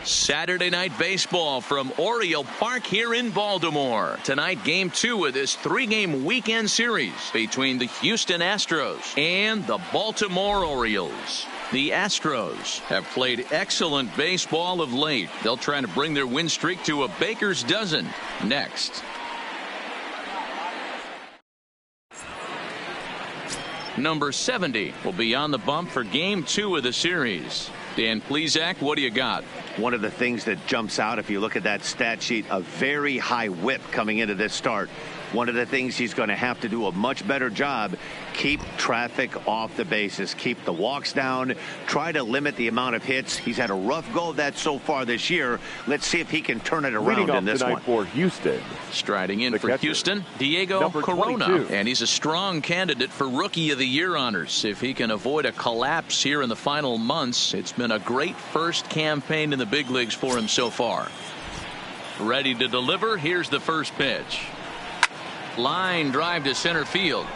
Saturday night baseball from Oriole Park here in Baltimore. Tonight, game 2 of this 3-game weekend series between the Houston Astros and the Baltimore Orioles. The Astros have played excellent baseball of late. They'll try to bring their win streak to a baker's dozen next. Number 70 will be on the bump for game 2 of the series. Dan Plesac, what do you got? One of the things that jumps out if you look at that stat sheet, a very high whip coming into this start. One of the things he's going to have to do a much better job, keep traffic off the bases, keep the walks down, try to limit the amount of hits. He's had a rough go of that so far this year. Let's see if he can turn it around in this one. For Houston. Striding in for Houston, Diego Corona. 22. And he's a strong candidate for Rookie of the Year honors. If he can avoid a collapse here in the final months, it's been a great first campaign in the big leagues for him so far. Ready to deliver. Here's the first pitch. Line drive to center field.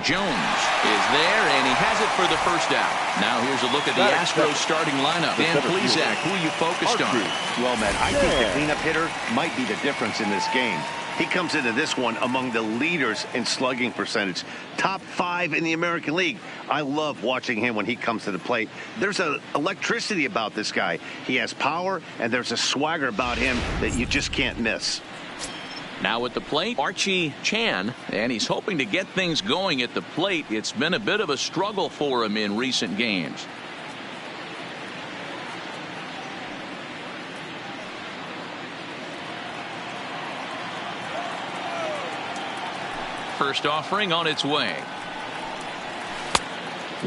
Jones is there, and he has it for the first out. Now here's a look at the Astros starting lineup. Dan Plesac, who are you focused on? Well, man, I think the cleanup hitter might be the difference in this game. He comes into this one among the leaders in slugging percentage. Top 5 in the American League. I love watching him when he comes to the plate. There's an electricity about this guy. He has power, and there's a swagger about him that you just can't miss. Now at the plate, Archie Chan, and he's hoping to get things going at the plate. It's been a bit of a struggle for him in recent games. First offering on its way.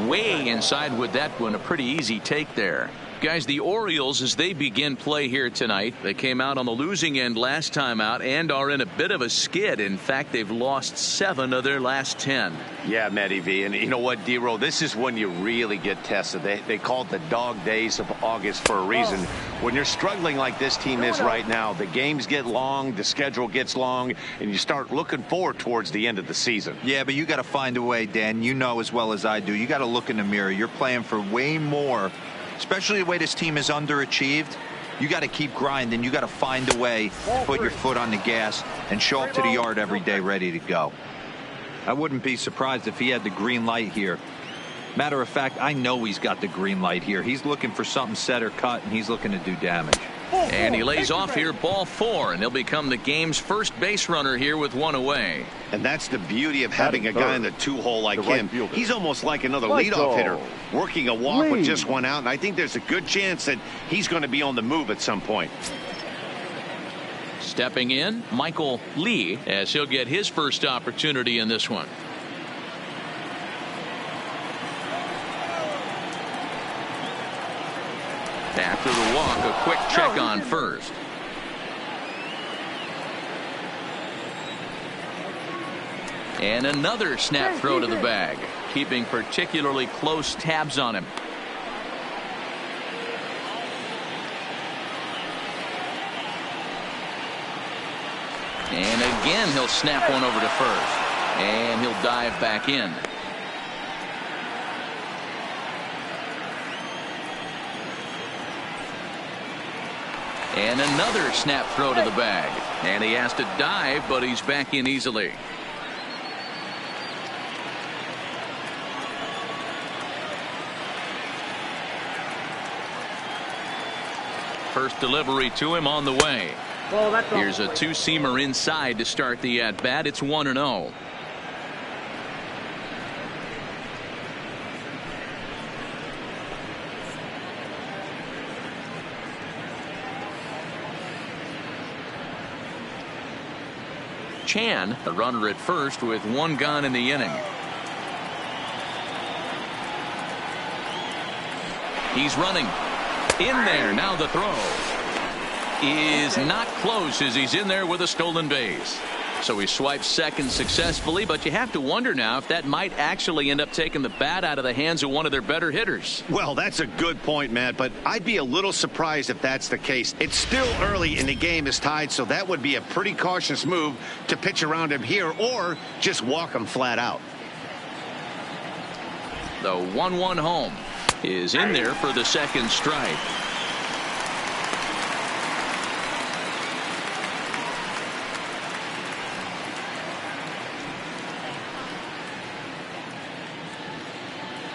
Way inside with that one. A pretty easy take there. Guys, the Orioles, as they begin play here tonight, they came out on the losing end last time out and are in a bit of a skid. In fact, they've lost 7 of their last 10. Yeah, Matty V. And you know what, D-Roll, this is when you really get tested. They call it the dog days of August for a reason. When you're struggling like this team is right now, the games get long, the schedule gets long, and you start looking forward towards the end of the season. Yeah, but you got to find a way, Dan. You know as well as I do. You got to look in the mirror. You're playing for way more. Especially the way this team is underachieved, you got to keep grinding. You got to find a way to put your foot on the gas and show up to the yard every day ready to go. I wouldn't be surprised if he had the green light here. Matter of fact, I know he's got the green light here. He's looking for something set or cut, and he's looking to do damage. And he lays off here, ball 4, and he'll become the game's first base runner here with 1 away. And that's the beauty of having a guy in the 2-hole like him. He's almost like another leadoff hitter, working a walk with just 1 out, and I think there's a good chance that he's going to be on the move at some point. Stepping in, Michael Lee, as he'll get his first opportunity in this one. After the walk, a quick check on first. And another snap throw to the bag, keeping particularly close tabs on him. And again, he'll snap one over to first. And he'll dive back in. And another snap throw to the bag. And he has to dive, but he's back in easily. First delivery to him on the way. Here's a 2-seamer inside to start the at-bat. It's 1-0. Chan, the runner at first with 1 gone in the inning. He's running. In there. Now the throw is not close as he's in there with a stolen base. So he swipes second successfully, but you have to wonder now if that might actually end up taking the bat out of the hands of one of their better hitters. Well, that's a good point, Matt, but I'd be a little surprised if that's the case. It's still early and the game is tied, so that would be a pretty cautious move to pitch around him here or just walk him flat out. The 1-1 home is in there for the second strike.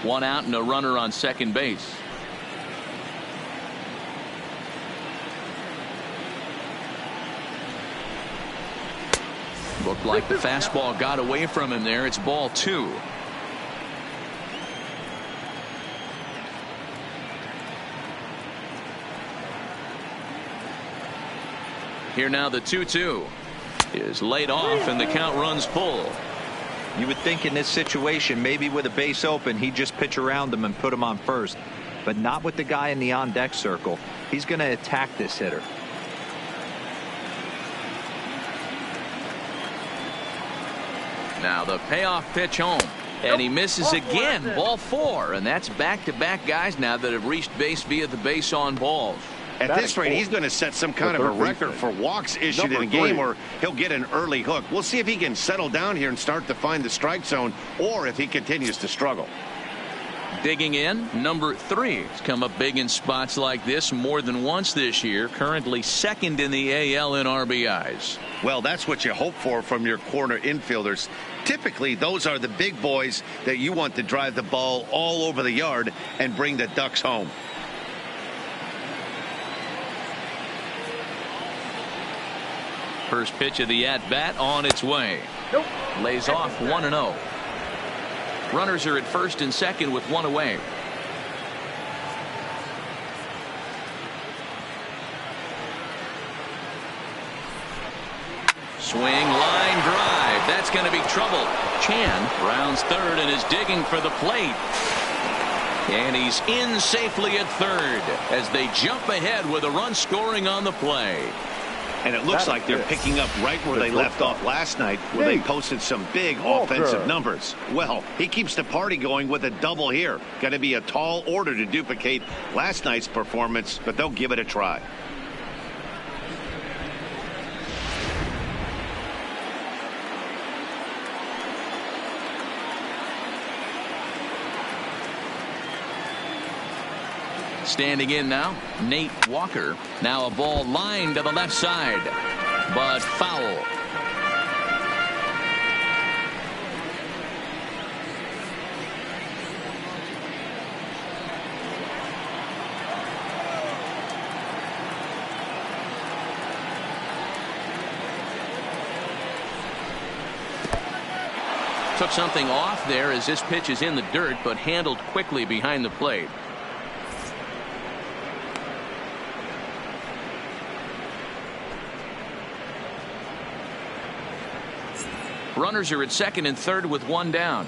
One out and a runner on second base. Looked like the fastball got away from him there. It's ball 2. Here now the 2-2 is laid off and the count runs full. You would think in this situation, maybe with a base open, he'd just pitch around him and put him on first, but not with the guy in the on deck circle. He's going to attack this hitter. Now the payoff pitch home, and he misses again. Ball 4, and that's back-to-back guys now that have reached base via the base on balls. At this rate, he's going to set some kind of a record for walks issued in a game, or he'll get an early hook. We'll see if he can settle down here and start to find the strike zone, or if he continues to struggle. Digging in, number 3. He's come up big in spots like this more than once this year. Currently second in the AL in RBIs. Well, that's what you hope for from your corner infielders. Typically, those are the big boys that you want to drive the ball all over the yard and bring the Ducks home. First pitch of the at-bat on its way. Lays off 1-0. Runners are at first and second with one away. Swing, line drive. That's going to be trouble. Chan rounds third and is digging for the plate. And he's in safely at third as they jump ahead with a run scoring on the play. And it looks like they're picking up right where they left off last night, where they posted some big offensive numbers. Well, he keeps the party going with a double here. Going to be a tall order to duplicate last night's performance, but they'll give it a try. Standing in now, Nate Walker. Now a ball lined to the left side, but foul. Took something off there as this pitch is in the dirt, but handled quickly behind the plate. Runners are at second and third with one down.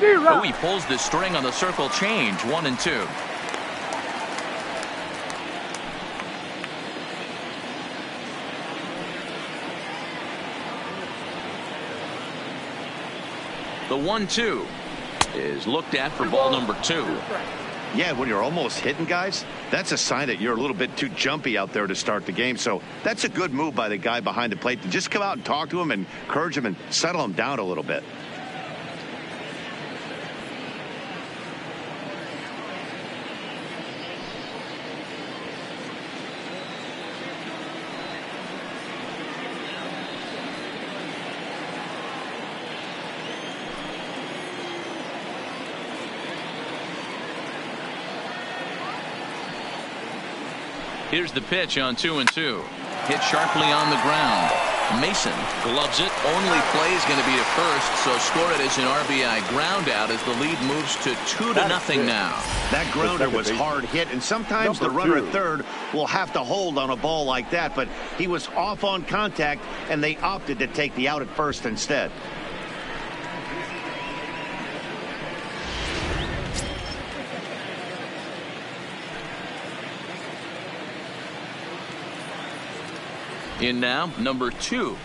Oh, he pulls the string on the circle change. 1-2. The 1-2 is looked at for ball number 2. Yeah, when you're almost hitting guys, that's a sign that you're a little bit too jumpy out there to start the game. So that's a good move by the guy behind the plate to just come out and talk to him and encourage him and settle him down a little bit. Here's the pitch on 2-2. Hit sharply on the ground. Mason gloves it. Only play is going to be to first, so score it as an RBI ground out as the lead moves to 2-0 now. That grounder was hard hit, and sometimes the runner at third will have to hold on a ball like that, but he was off on contact, and they opted to take the out at first instead. In now, number 2. In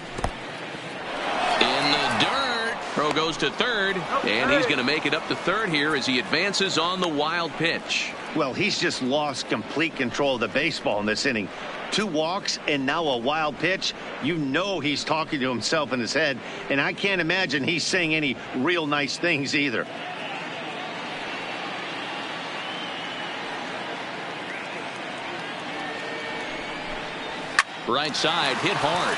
the dirt. Throw goes to third, and he's going to make it up to third here as he advances on the wild pitch. Well, he's just lost complete control of the baseball in this inning. 2 walks and now a wild pitch. You know he's talking to himself in his head, and I can't imagine he's saying any real nice things either. Right side, hit hard.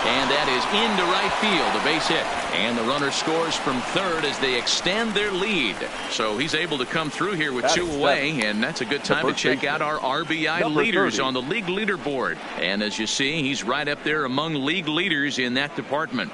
And that is into right field, a base hit. And the runner scores from third as they extend their lead. So he's able to come through here with two away, and that's a good time to check out our RBI leaders on the league leaderboard. And as you see, he's right up there among league leaders in that department.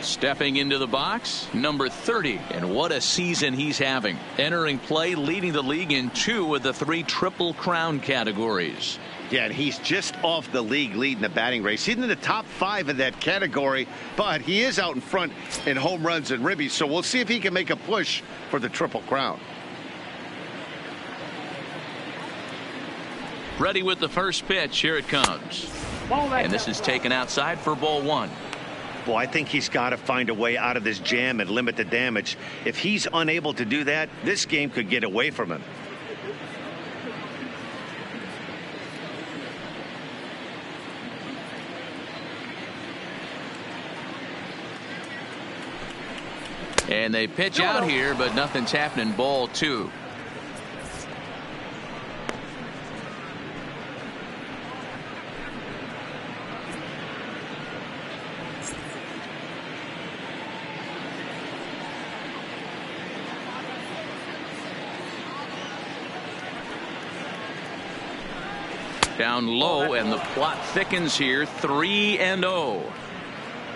Stepping into the box, number 30, and what a season he's having. Entering play, leading the league in 2 of the 3 Triple Crown categories. Yeah, and he's just off the league lead in the batting race. He's in the top 5 of that category, but he is out in front in home runs and ribbies, so we'll see if he can make a push for the Triple Crown. Ready with the first pitch. Here it comes. And this is taken outside for ball 1. Well, I think he's got to find a way out of this jam and limit the damage. If he's unable to do that, this game could get away from him. And they pitch out here, but nothing's happening. Ball 2. Down low, and the plot thickens here. 3-0.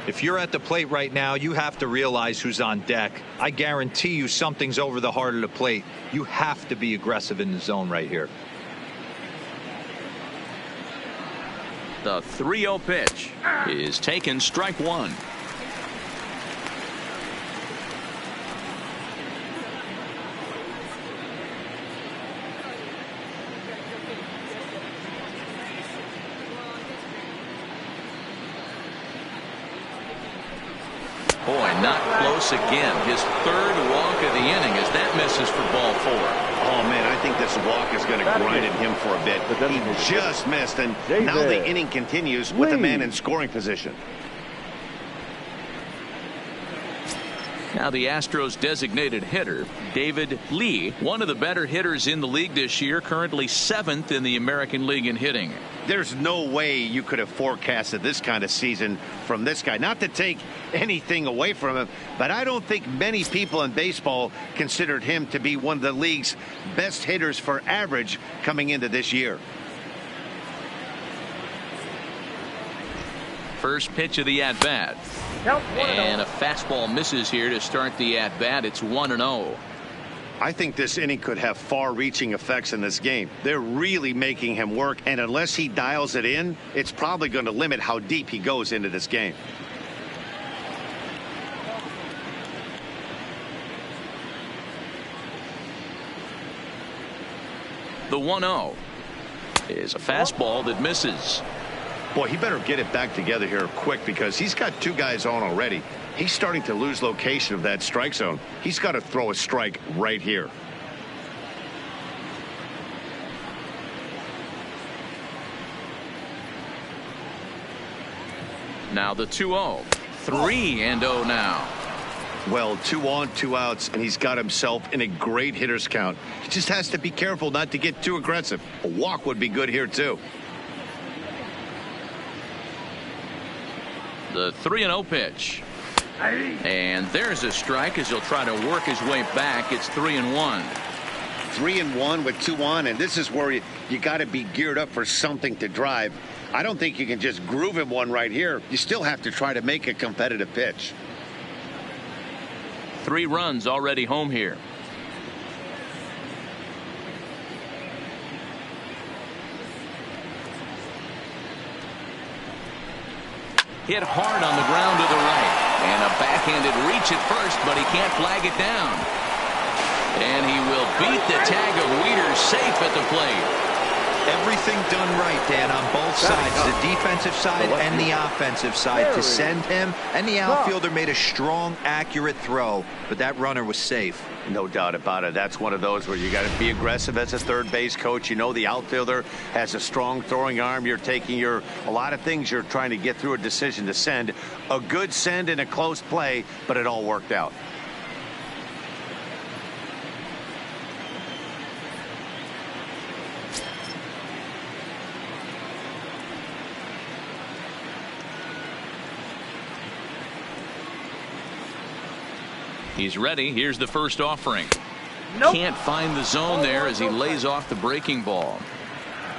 If you're at the plate right now, you have to realize who's on deck. I guarantee you something's over the heart of the plate. You have to be aggressive in the zone right here. The 3-0 pitch is taken, strike 1. Boy, not close again. His 3rd walk of the inning as that misses for ball 4. Oh, man, I think this walk is going to grind at him for a bit. He just missed, and now the inning continues with a man in scoring position. Now the Astros designated hitter, David Lee, one of the better hitters in the league this year, currently 7th in the American League in hitting. There's no way you could have forecasted this kind of season from this guy. Not to take anything away from him, but I don't think many people in baseball considered him to be one of the league's best hitters for average coming into this year. First pitch of the at-bat. And a fastball misses here to start the at-bat. It's 1-0. I think this inning could have far-reaching effects in this game. They're really making him work, and unless he dials it in, it's probably going to limit how deep he goes into this game. The 1-0 is a fastball that misses. Boy, he better get it back together here quick because he's got 2 guys on already. He's starting to lose location of that strike zone. He's got to throw a strike right here. Now the 2-0. 3-0 now. Well, 2 on, 2 outs, and he's got himself in a great hitter's count. He just has to be careful not to get too aggressive. A walk would be good here, too. The 3-0 pitch. And there's a strike as he'll try to work his way back. It's 3-1. 3-1 with 2 on, and this is where you got to be geared up for something to drive. I don't think you can just groove him one right here. You still have to try to make a competitive pitch. 3 runs already home here. Hit hard on the ground to the right. And a backhanded reach at first, but he can't flag it down. And he will beat the tag of Wieters safe at the plate. Everything done right, Dan, on both sides, the defensive side and the offensive side, to send him, and the outfielder made a strong, accurate throw, but that runner was safe. No doubt about it. That's one of those where you got to be aggressive as a third base coach. You know the outfielder has a strong throwing arm. You're taking a lot of things you're trying to get through a decision to send. A good send in a close play, but it all worked out. He's ready. Here's the first offering. Nope. Can't find the zone there as he lays off the breaking ball.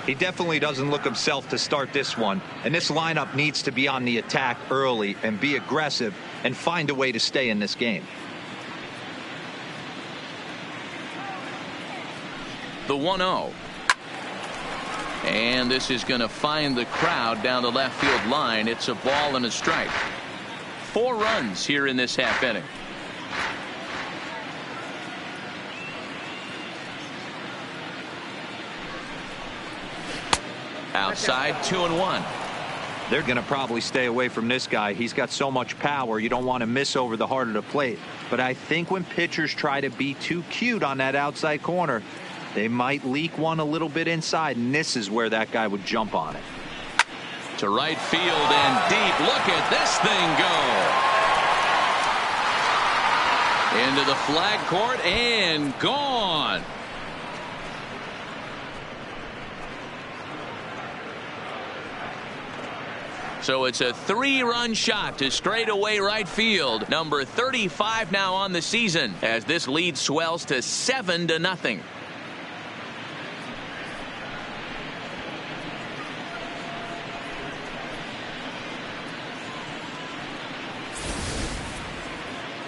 He definitely doesn't look himself to start this one, and this lineup needs to be on the attack early and be aggressive and find a way to stay in this game. The 1-0. And this is going to find the crowd down the left field line. It's a ball and a strike. 4 runs here in this half inning. Outside, 2-1. They're going to probably stay away from this guy. He's got so much power. You don't want to miss over the heart of the plate. But I think when pitchers try to be too cute on that outside corner, they might leak one a little bit inside, and this is where that guy would jump on it. To right field and deep. Look at this thing go. Into the flag court and gone. So it's a 3-run shot to straightaway right field. Number 35 now on the season as this lead swells to 7-0.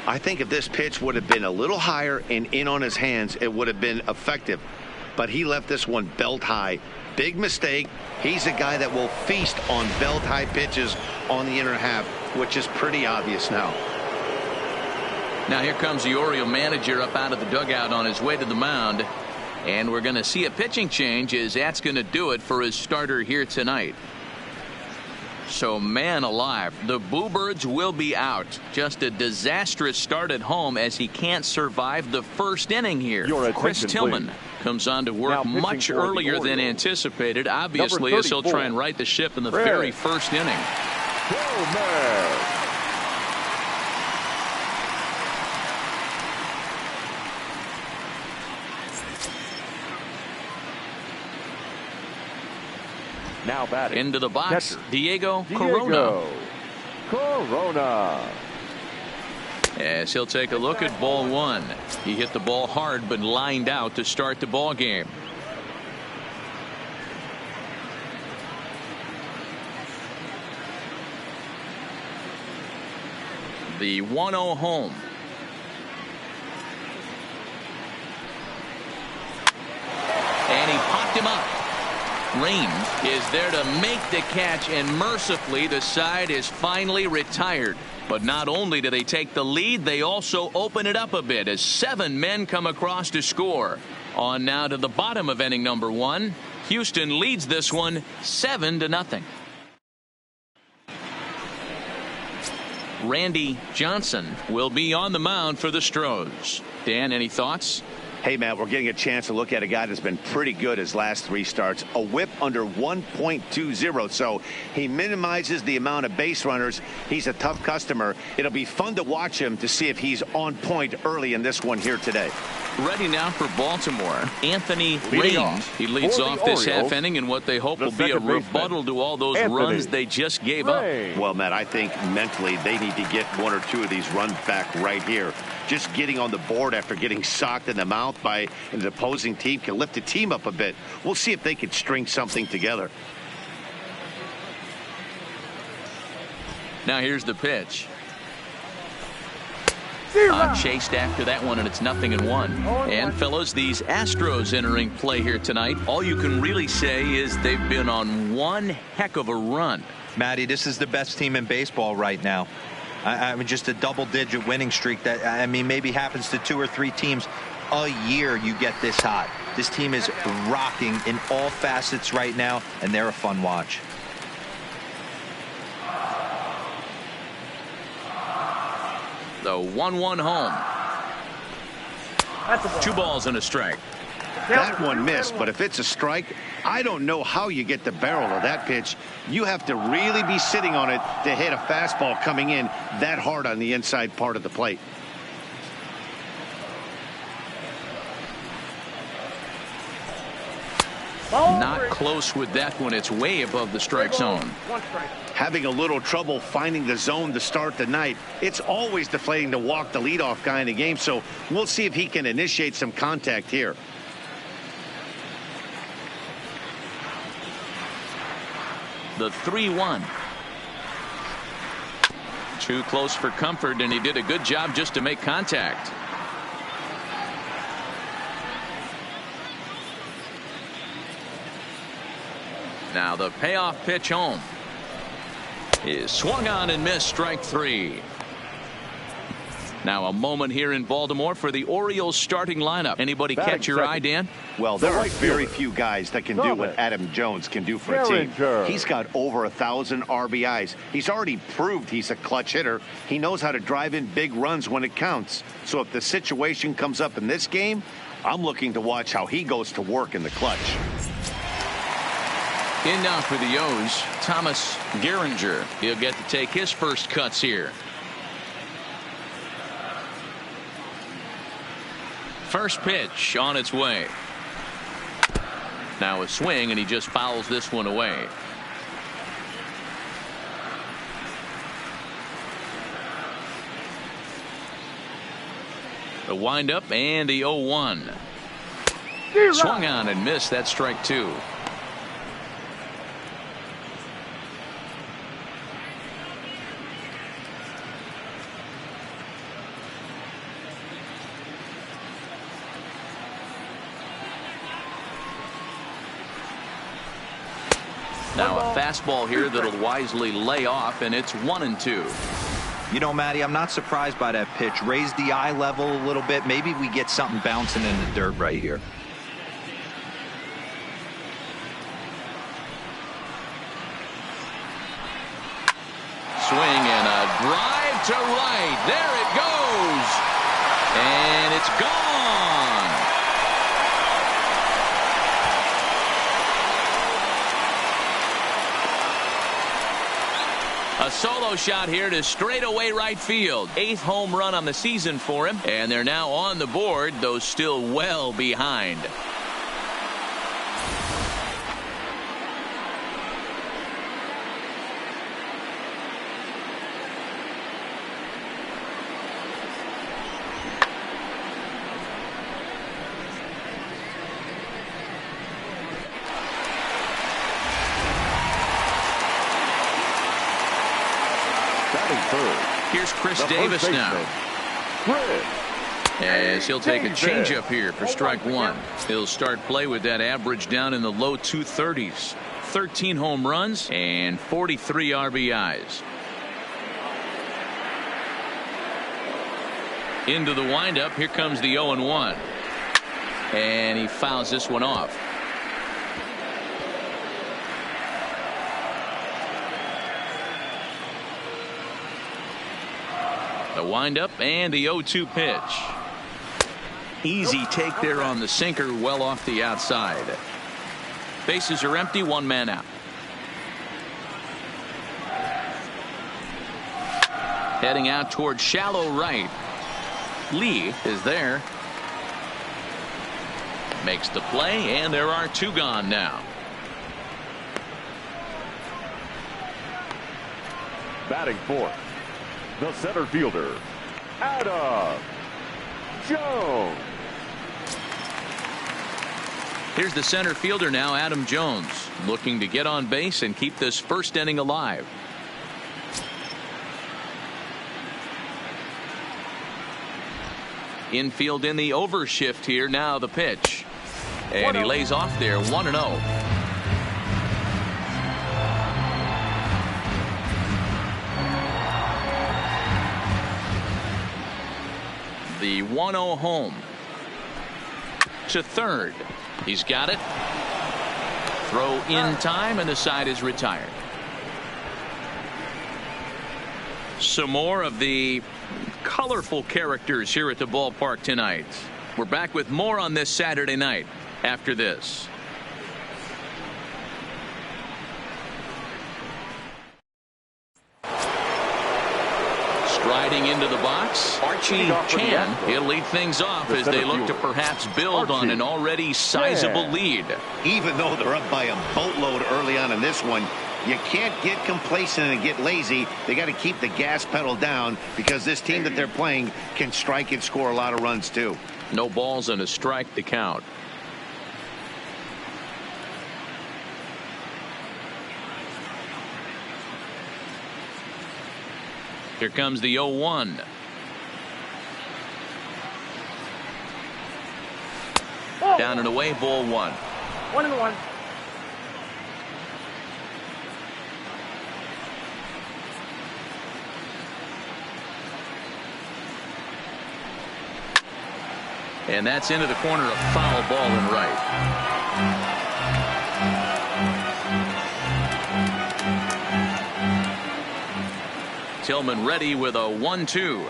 I think if this pitch would have been a little higher and in on his hands, it would have been effective. But he left this one belt high. Big mistake. He's a guy that will feast on belt high pitches on the inner half, which is pretty obvious now. Now here comes the Oriole manager up out of the dugout on his way to the mound. And we're going to see a pitching change as that's going to do it for his starter here tonight. So man alive, the Bluebirds will be out. Just a disastrous start at home as he can't survive the first inning here. Chris Tillman comes on to work much earlier than anticipated, obviously, as he'll try and right the ship in the very first inning. Now batting. Into the box, Catcher, Diego Corona. Corona. As he'll take a look at ball 1. He hit the ball hard but lined out to start the ball game. The 1-0 home. And he popped him up. Rain is there to make the catch, and mercifully the side is finally retired. But not only do they take the lead, they also open it up a bit as 7 men come across to score. On now to the bottom of inning number 1. Houston leads this one 7-0. Randy Johnson will be on the mound for the Astros. Dan, any thoughts? Hey, Matt, we're getting a chance to look at a guy that's been pretty good his last 3 starts. A whip under 1.20, so he minimizes the amount of base runners. He's a tough customer. It'll be fun to watch him to see if he's on point early in this one here today. Ready now for Baltimore, Anthony Rain. He leads off this half inning in what they hope will be a rebuttal to all those runs they just gave up. Well, Matt, I think mentally they need to get 1 or 2 of these runs back right here. Just getting on the board after getting socked in the mouth by an opposing team can lift the team up a bit. We'll see if they can string something together. Now here's the pitch. Chased after that one, and it's 0-1. And fellas, these Astros entering play here tonight, all you can really say is they've been on one heck of a run. Matty, this is the best team in baseball right now. I mean, just a double-digit winning streak that, I mean, maybe happens to 2 or 3 teams a year. You get this hot. This team is rocking in all facets right now, and they're a fun watch. The 1-1 home. 2 balls and a strike. That one missed, but if it's a strike, I don't know how you get the barrel of that pitch. You have to really be sitting on it to hit a fastball coming in that hard on the inside part of the plate. Not close with that one. It's way above the strike zone. Having a little trouble finding the zone to start the night. It's always deflating to walk the leadoff guy in the game, so we'll see if he can initiate some contact here. The 3-1. Too close for comfort, and he did a good job just to make contact. Now the payoff pitch home is swung on and missed, strike 3. Now a moment here in Baltimore for the Orioles starting lineup. Anybody catch your eye, Dan? Well, there are very few guys that can do what Adam Jones can do for a team. He's got over 1,000 RBIs. He's already proved he's a clutch hitter. He knows how to drive in big runs when it counts. So if the situation comes up in this game, I'm looking to watch how he goes to work in the clutch. In now for the O's, Thomas Gehringer. He'll get to take his first cuts here. First pitch on its way. Now a swing, and he just fouls this one away. The windup and the 0-1. Swung on and missed. That's strike 2. Now a fastball here that'll wisely lay off, and it's 1-2. You know, Matty, I'm not surprised by that pitch. Raise the eye level a little bit. Maybe we get something bouncing in the dirt right here. Swing and a drive to right. There it goes. And it's gone. A solo shot here to straightaway right field. 8th home run on the season for him, and they're now on the board, though still well behind. Here's Chris Davis now. As he'll take a changeup here for strike 1. He'll start play with that average down in the low 230s. 13 home runs and 43 RBIs. Into the windup. Here comes the 0-1. And he fouls this one off. The windup and the 0-2 pitch. Easy take there on the sinker, well off the outside. Bases are empty, 1 man out. Heading out toward shallow right. Lee is there. Makes the play, and there are 2 gone now. Batting fourth, the center fielder, Adam Jones. Here's the center fielder now, Adam Jones, looking to get on base and keep this first inning alive. Infield in the overshift here. Now the pitch, and he lays off there. 1-0. The 1-0 home to third. He's got it. Throw in time, and the side is retired. Some more of the colorful characters here at the ballpark tonight. We're back with more on this Saturday night after this. Riding into the box, Archie Chan. He'll lead things off as they look to perhaps build on an already sizable lead. Even though they're up by a boatload early on in this one, you can't get complacent and get lazy. They got to keep the gas pedal down because this team that they're playing can strike and score a lot of runs too. No balls and a strike to count. Here comes the 0-1. Down and away, ball 1. 1-1. And that's into the corner, a foul ball and right. Tillman ready with a 1-2.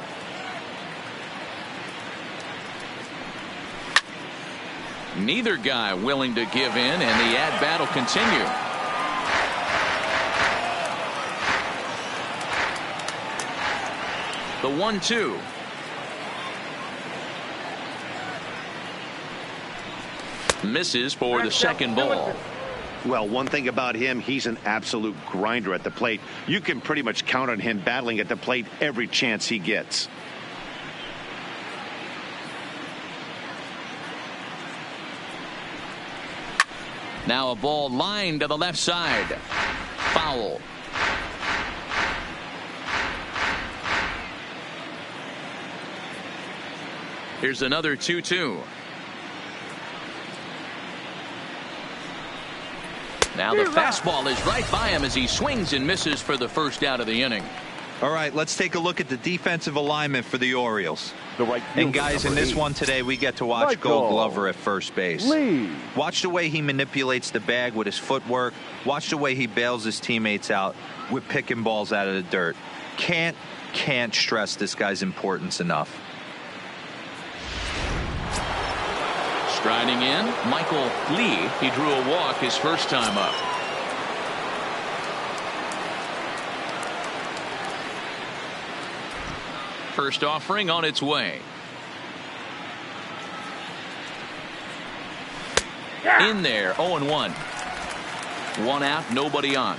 Neither guy willing to give in, and the at-bat will continue. The 1-2. Misses for the second ball. Well, one thing about him, he's an absolute grinder at the plate. You can pretty much count on him battling at the plate every chance he gets. Now a ball lined to the left side. Foul. Here's another 2-2. Now the fastball is right by him as he swings and misses for the first out of the inning. All right, let's take a look at the defensive alignment for the Orioles. Right, and guys, in this one today, we get to watch Gold Glover at first base. Watch the way he manipulates the bag with his footwork. Watch the way he bails his teammates out with picking balls out of the dirt. Can't stress this guy's importance enough. Striding in, Michael Lee. He drew a walk his first time up. First offering on its way. In there, 0-1. One out, nobody on.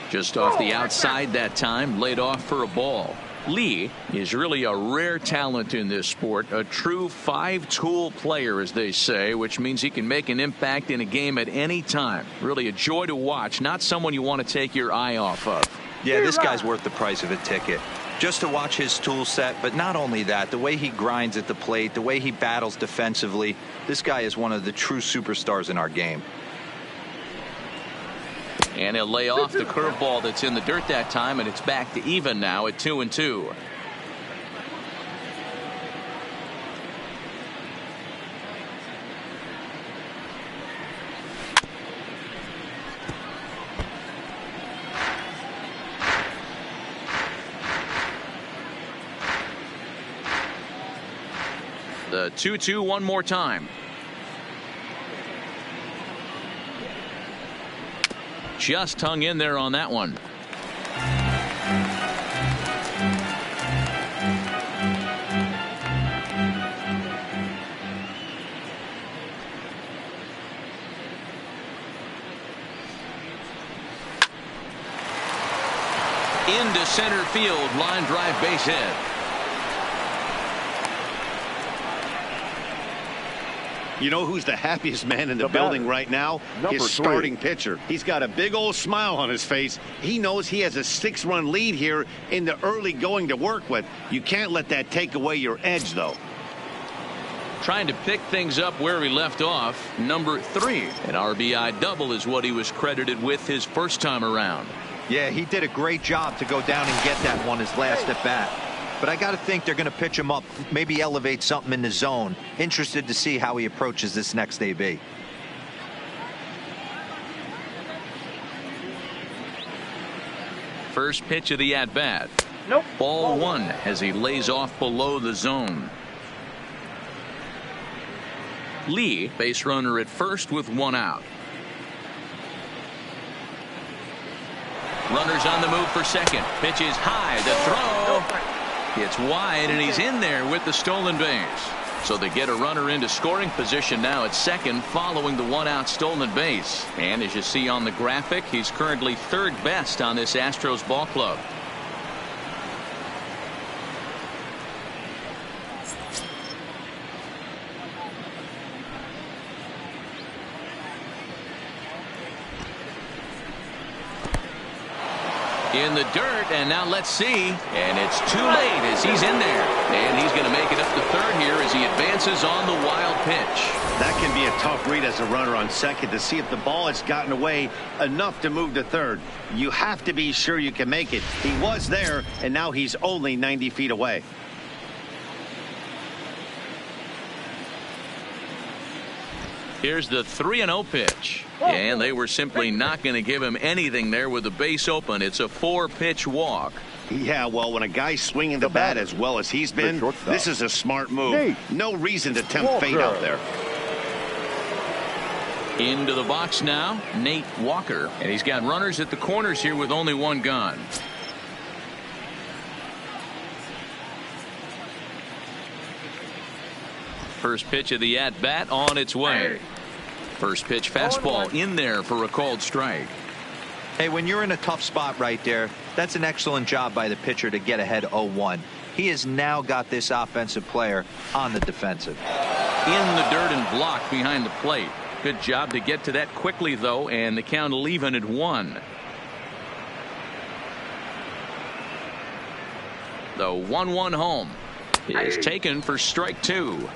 Just off the outside that time, laid off for a ball. Lee is really a rare talent in this sport, a true five-tool player, as they say, which means he can make an impact in a game at any time. Really a joy to watch, not someone you want to take your eye off of. Yeah, this guy's worth the price of a ticket. Just to watch his tool set, but not only that, the way he grinds at the plate, the way he battles defensively, this guy is one of the true superstars in our game. And he'll lay off the curveball that's in the dirt that time, and it's back to even now at 2-2. The 2-2 one more time. Just hung in there on that one. Into center field, line drive, base hit. You know who's the happiest man in the building right now? His starting pitcher. He's got a big old smile on his face. He knows he has a 6-run lead here in the early going to work with. You can't let that take away your edge, though. Trying to pick things up where he left off. Number 3. An RBI double is what he was credited with his first time around. Yeah, he did a great job to go down and get that one his last at bat. But I got to think they're going to pitch him up, maybe elevate something in the zone. Interested to see how he approaches this next AB. First pitch of the at-bat. Nope. Ball 1 as he lays off below the zone. Lee, base runner at first with one out. Runners on the move for second. Pitch is high. The throw. It's wide, and he's in there with the stolen base. So they get a runner into scoring position now at second following the one-out stolen base. And as you see on the graphic, he's currently third best on this Astros ball club. In the dirt, and now let's see, and it's too late as he's in there, and he's going to make it up to third here as he advances on the wild pitch. That can be a tough read as a runner on second to see if the ball has gotten away enough to move to third. You have to be sure you can make it. He was there, and now he's only 90 feet away. Here's the 3-0 pitch. And they were simply not going to give him anything there with the base open. It's a 4-pitch walk. Yeah, well, when a guy's swinging the bat as well as he's been, this is a smart move. No reason to tempt fate out there. Into the box now, Nate Walker. And he's got runners at the corners here with only one gun. First pitch of the at-bat on its way. First pitch fastball in there for a called strike. Hey, when you're in a tough spot right there, that's an excellent job by the pitcher to get ahead 0-1. He has now got this offensive player on the defensive. In the dirt and blocked behind the plate. Good job to get to that quickly, though, and the count even at 1. The 1-1 home is taken for strike 2.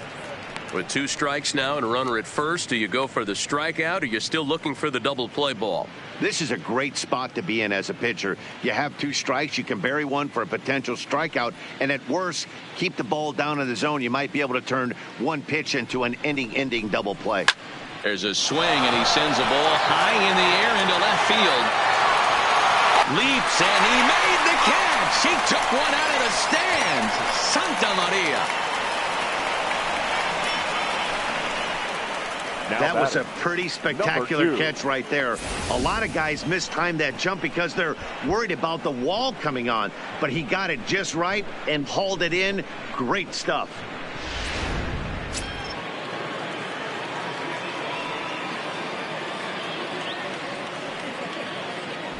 With 2 strikes now and a runner at first, do you go for the strikeout or you're still looking for the double play ball? This is a great spot to be in as a pitcher. You have 2 strikes. You can bury one for a potential strikeout, and at worst, keep the ball down in the zone. You might be able to turn one pitch into an ending double play. There's a swing, and he sends a ball high in the air into left field. Leaps, and he made the catch. He took one out of the stands. Santa Maria. That was a pretty spectacular catch right there. A lot of guys mistime that jump because they're worried about the wall coming on. But he got it just right and hauled it in. Great stuff.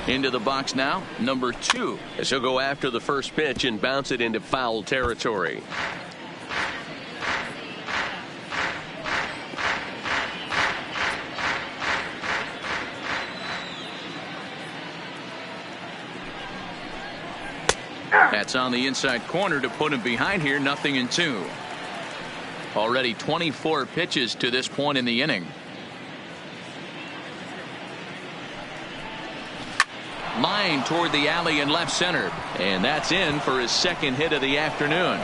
Into the box now, number 2. As he'll go after the first pitch and bounce it into foul territory. That's on the inside corner to put him behind here. 0-2. Already 24 pitches to this point in the inning. Line toward the alley in left center, and that's in for his second hit of the afternoon.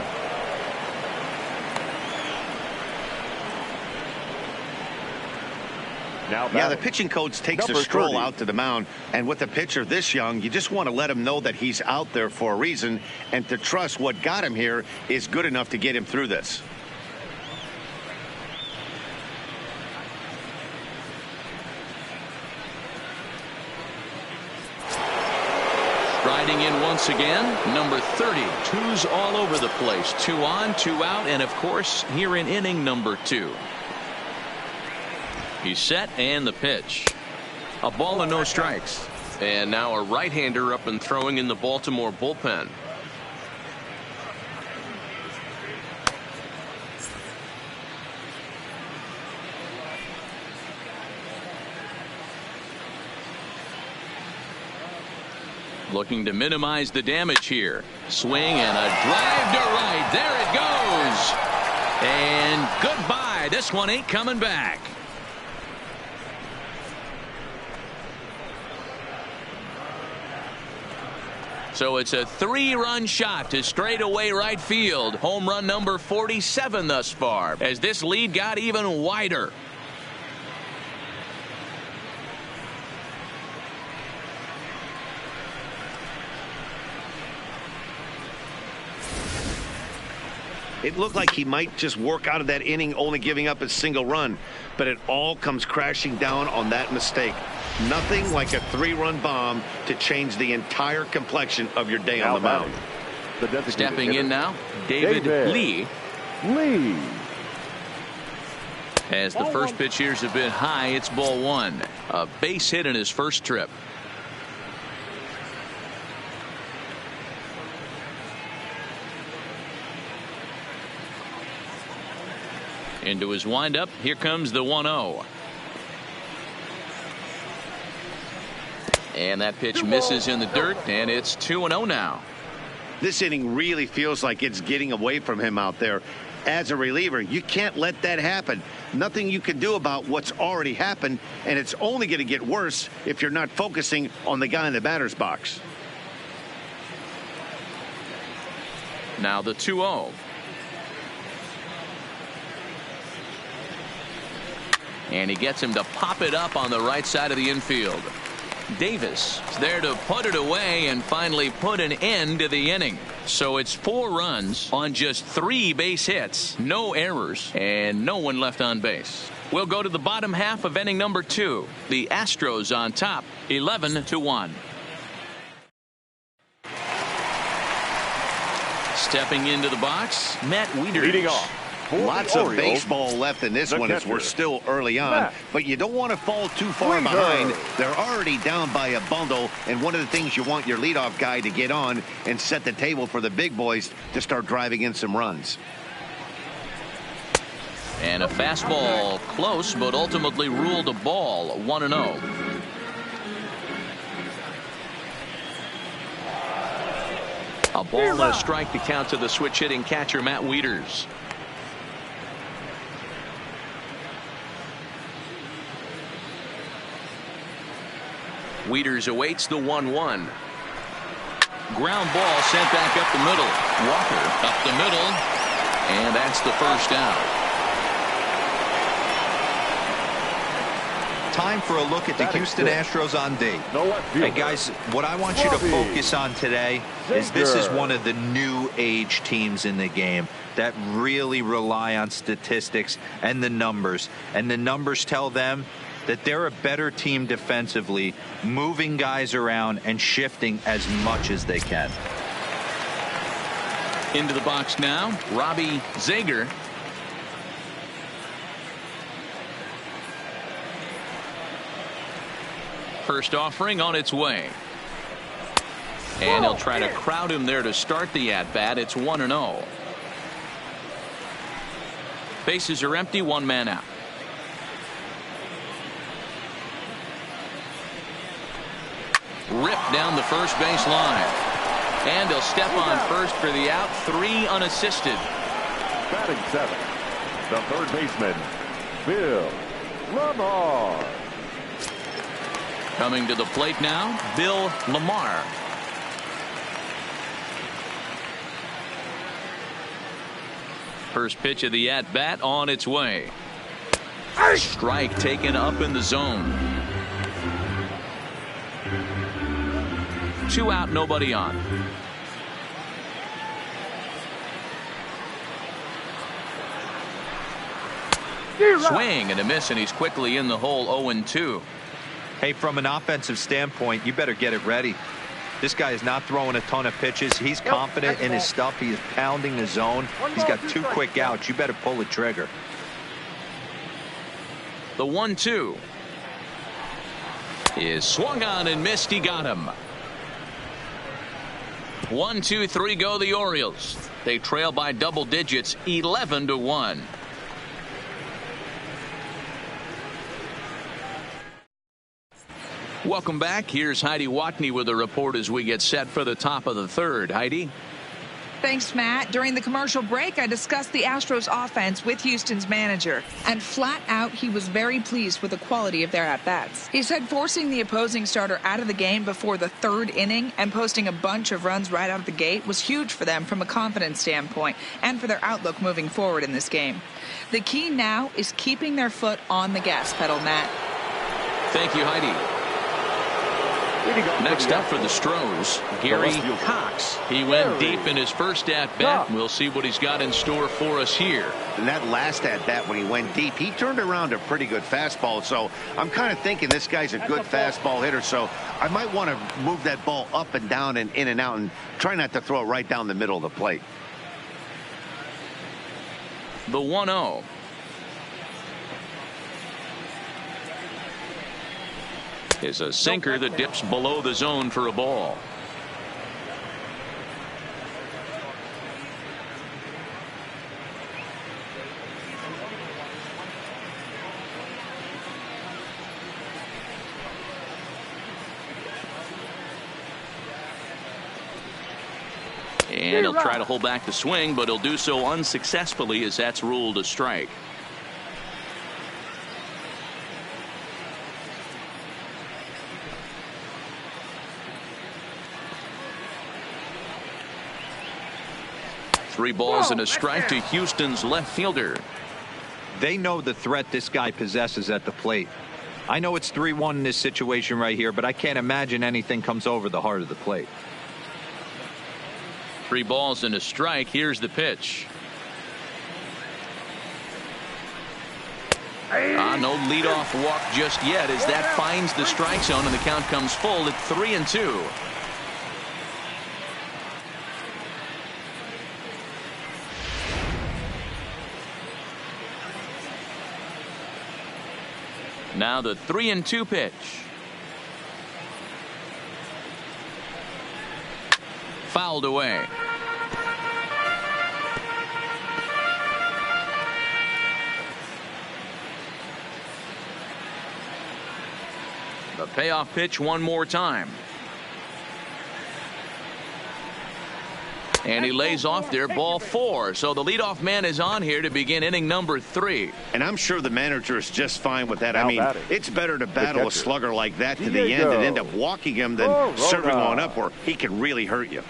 Yeah, the pitching coach takes a stroll out to the mound, and with a pitcher this young, you just want to let him know that he's out there for a reason, and to trust what got him here is good enough to get him through this. Striding in once again, number 30. 2s all over the place. 2 on, 2 out, and of course here in inning number 2. He's set, and the pitch. A ball and no strikes. And now a right-hander up and throwing in the Baltimore bullpen. Looking to minimize the damage here. Swing and a drive to right. There it goes. And goodbye. This one ain't coming back. So it's a 3-run shot to straightaway right field. Home run number 47 thus far, as this lead got even wider. It looked like he might just work out of that inning only giving up a single run, but it all comes crashing down on that mistake. Nothing like a 3-run bomb to change the entire complexion of your day on the mound. Stepping in now, David Lee. As the first pitch here's a bit high, it's ball 1. A base hit in his first trip. Into his windup, here comes the 1-0. And that pitch misses in the dirt, and it's 2-0 now. This inning really feels like it's getting away from him out there. As a reliever, you can't let that happen. Nothing you can do about what's already happened, and it's only going to get worse if you're not focusing on the guy in the batter's box. Now the 2-0. And he gets him to pop it up on the right side of the infield. Davis is there to put it away and finally put an end to the inning. So it's 4 runs on just 3 base hits, no errors, and no one left on base. We'll go to the bottom half of inning number 2. The Astros on top, 11-1. Stepping into the box, Matt Wieters. Leading off. Lots of baseball left in this one as we're still early on, but you don't want to fall too far behind. They're already down by a bundle, and one of the things you want your leadoff guy to get on and set the table for the big boys to start driving in some runs. And a fastball close, but ultimately ruled a ball, 1-0. A ball and a strike to count to the switch hitting catcher Matt Wieters. Wieters awaits the 1-1. Ground ball sent back up the middle. Walker up the middle, and that's the first out. Time for a look at the Houston Astros on D. Hey guys, what I want you to focus on today is this is one of the new age teams in the game that really rely on statistics and the numbers. And the numbers tell them that they're a better team defensively, moving guys around and shifting as much as they can. Into the box now, Robbie Zager. First offering on its way. And he'll try to crowd him there to start the at-bat. It's 1-0. Bases are empty, 1 man out. Ripped down the first base line. And he'll step on first for the out. 3 unassisted. Batting 7, the third baseman, Bill Lamar. Coming to the plate now, Bill Lamar. First pitch of the at-bat on its way. Strike taken up in the zone. 2 out, nobody on. Swing and a miss, and he's quickly in the hole. 0-2. Hey, from an offensive standpoint, you better get it ready. This guy is not throwing a ton of pitches. He's confident in his stuff. He is pounding the zone. He's got 2 quick outs. You better pull the trigger. The 1-2 is swung on and missed. He got him. 1, 2, 3 go the Orioles. They trail by double digits, 11-1. Welcome back. Here's Heidi Watney with a report as we get set for the top of the third. Heidi. Thanks, Matt. During the commercial break, I discussed the Astros offense with Houston's manager, and flat out, he was very pleased with the quality of their at-bats. He said forcing the opposing starter out of the game before the 3rd inning and posting a bunch of runs right out of the gate was huge for them from a confidence standpoint and for their outlook moving forward in this game. The key now is keeping their foot on the gas pedal, Matt. Thank you, Heidi. Next up for the Astros, Gary Cox. He went deep in his first at-bat. We'll see what he's got in store for us here. And that last at-bat when he went deep, he turned around a pretty good fastball. So I'm kind of thinking this guy's a good fastball hitter. So I might want to move that ball up and down and in and out and try not to throw it right down the middle of the plate. The 1-0. Is a sinker that dips below the zone for a ball. And he'll try to hold back the swing, but he'll do so unsuccessfully as that's ruled a strike. Three balls and a strike to Houston's left fielder. They know the threat this guy possesses at the plate. I know it's 3-1 in this situation right here, but I can't imagine anything comes over the heart of the plate. 3 balls and a strike. Here's the pitch. No leadoff walk just yet as that finds the strike zone and the count comes full at 3-2. Now the 3-2 pitch. Fouled away. The payoff pitch one more time. And he lays off there, ball 4. So the leadoff man is on here to begin inning number 3. And I'm sure the manager is just fine with that. I mean, it's better to battle a slugger like that to the end and end up walking him than serving on up where he can really hurt you.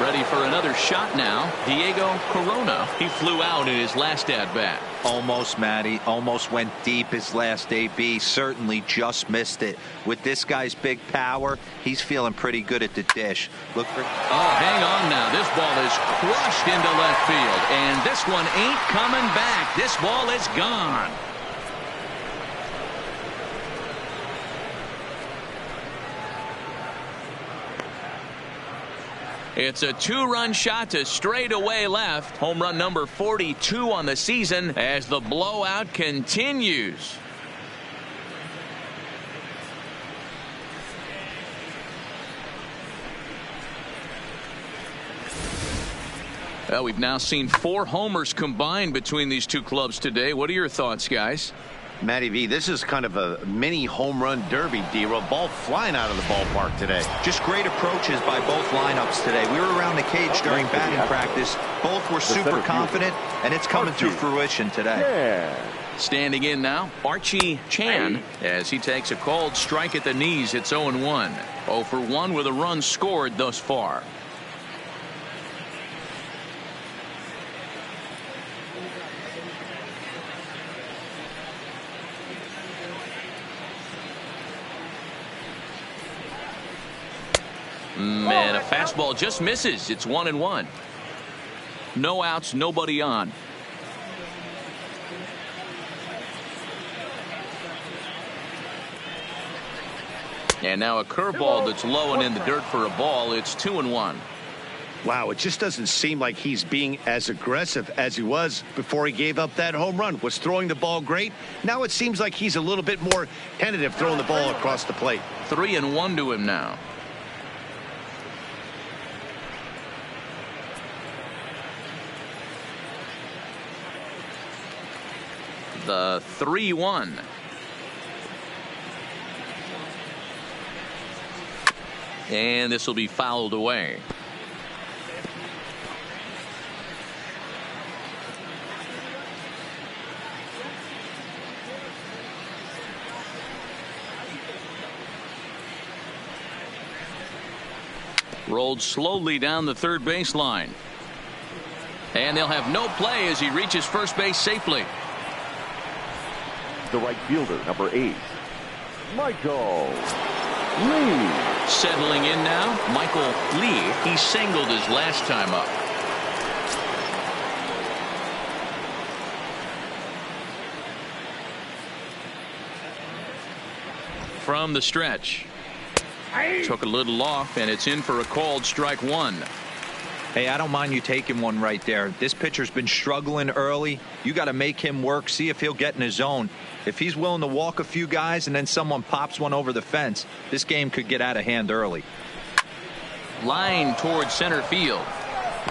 Ready for another shot now. Diego Corona. He flew out in his last at-bat. Almost, Matty. Almost went deep his last AB. Certainly just missed it. With this guy's big power, he's feeling pretty good at the dish. Look for. Oh, hang on now. This ball is crushed into left field. And this one ain't coming back. This ball is gone. It's a 2-run shot to straightaway left. Home run number 42 on the season as the blowout continues. Well, we've now seen 4 homers combined between these two clubs today. What are your thoughts, guys? Matty V, this is kind of a mini home run derby, D-Row. Ball flying out of the ballpark today. Just great approaches by both lineups today. We were around the cage during batting practice. Both were super confident, and it's coming to fruition today. Standing in now, Archie Chan, as he takes a called strike at the knees. It's 0-1. 0 for 1 with a run scored thus far. And a fastball just misses. It's 1-1. No outs, nobody on. And now a curveball that's low and in the dirt for a ball. It's 2-1. Wow, it just doesn't seem like he's being as aggressive as he was before he gave up that home run. Was throwing the ball great. Now it seems like he's a little bit more tentative throwing the ball across the plate. 3-1 to him now. The 3-1. And this will be fouled away. Rolled slowly down the third baseline. And they'll have no play as he reaches first base safely. The right fielder, number 8. Michael Lee. Settling in now, Michael Lee. He singled his last time up. From the stretch. Took a little off, and it's in for a called strike one. Hey, I don't mind you taking one right there. This pitcher's been struggling early. You got to make him work, see if he'll get in his zone. If he's willing to walk a few guys and then someone pops one over the fence, this game could get out of hand early. Line towards center field.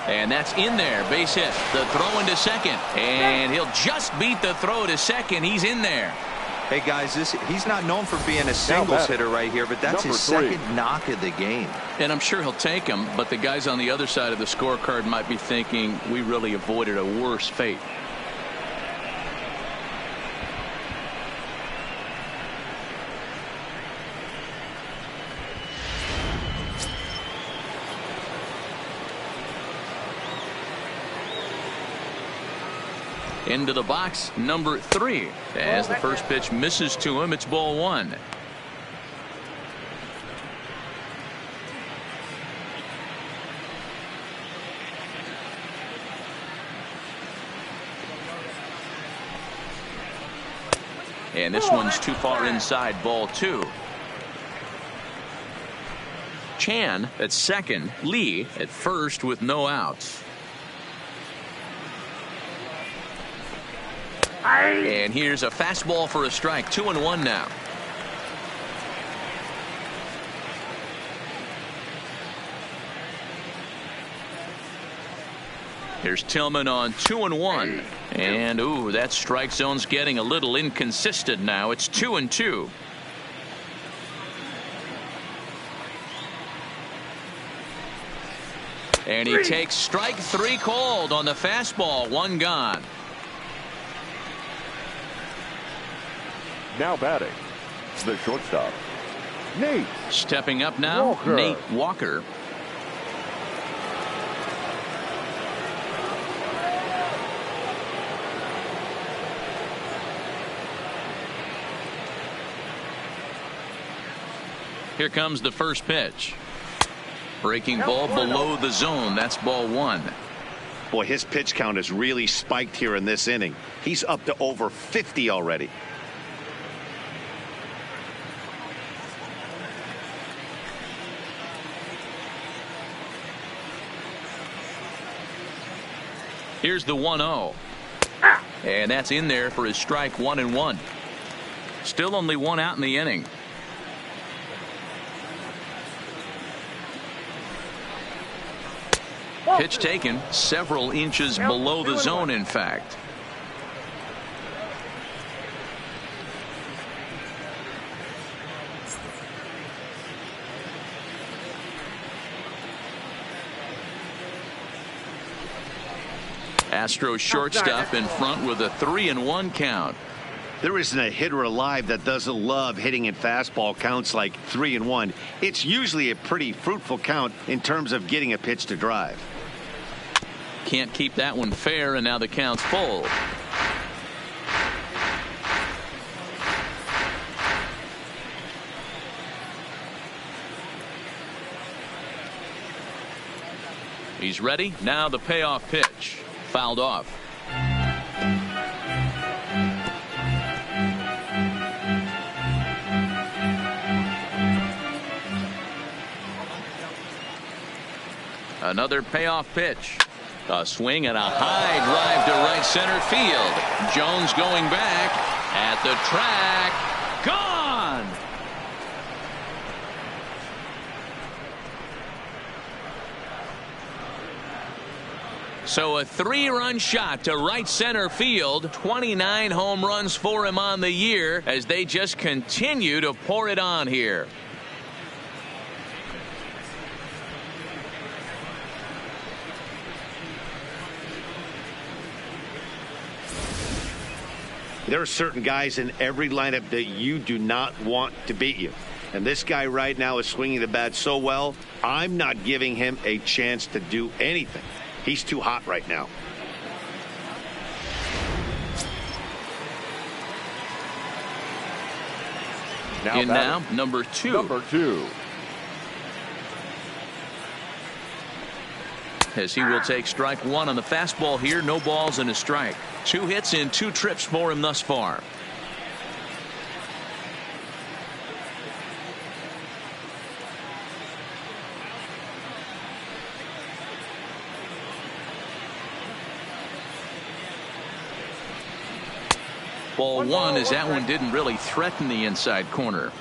And that's in there. Base hit. The throw into second. And he'll just beat the throw to second. He's in there. Hey, guys, he's not known for being a singles hitter right here, but that's his second knock of the game. And I'm sure he'll take him, but the guys on the other side of the scorecard might be thinking we really avoided a worse fate. Into the box, number 3. As the first pitch misses to him, it's ball 1. And this one's too far inside, ball 2. Chan at second, Lee at first with no outs. And here's a fastball for a strike. 2-1 now. Here's Tillman on 2-1. And ooh, that strike zone's getting a little inconsistent now. It's 2-2. And he takes strike 3 called on the fastball. 1 gone. Now batting, the shortstop, Nate. Stepping up now, Walker. Nate Walker. Here comes the first pitch. Breaking ball below the zone. That's ball 1. Boy, his pitch count has really spiked here in this inning. He's up to over 50 already. Here's the 1-0. And that's in there for his strike 1-1. Still only 1 out in the inning. Pitch taken several inches below the zone, in fact. Astros shortstop in front with a 3-1 count. There isn't a hitter alive that doesn't love hitting in fastball counts like 3-1. It's usually a pretty fruitful count in terms of getting a pitch to drive. Can't keep that one fair, and now the count's full. He's ready. Now the payoff pitch. Fouled off. Another payoff pitch. A swing and a high drive to right center field. Jones going back at the track. Gone. So a 3-run shot to right center field. 29 home runs for him on the year as they just continue to pour it on here. There are certain guys in every lineup that you do not want to beat you. And this guy right now is swinging the bat so well, I'm not giving him a chance to do anything. He's too hot right now. Now, number 2. Number 2. As he will take strike 1 on the fastball here. No balls and a strike. 2 hits in 2 trips for him thus far. Ball 1 as that one didn't really threaten the inside corner.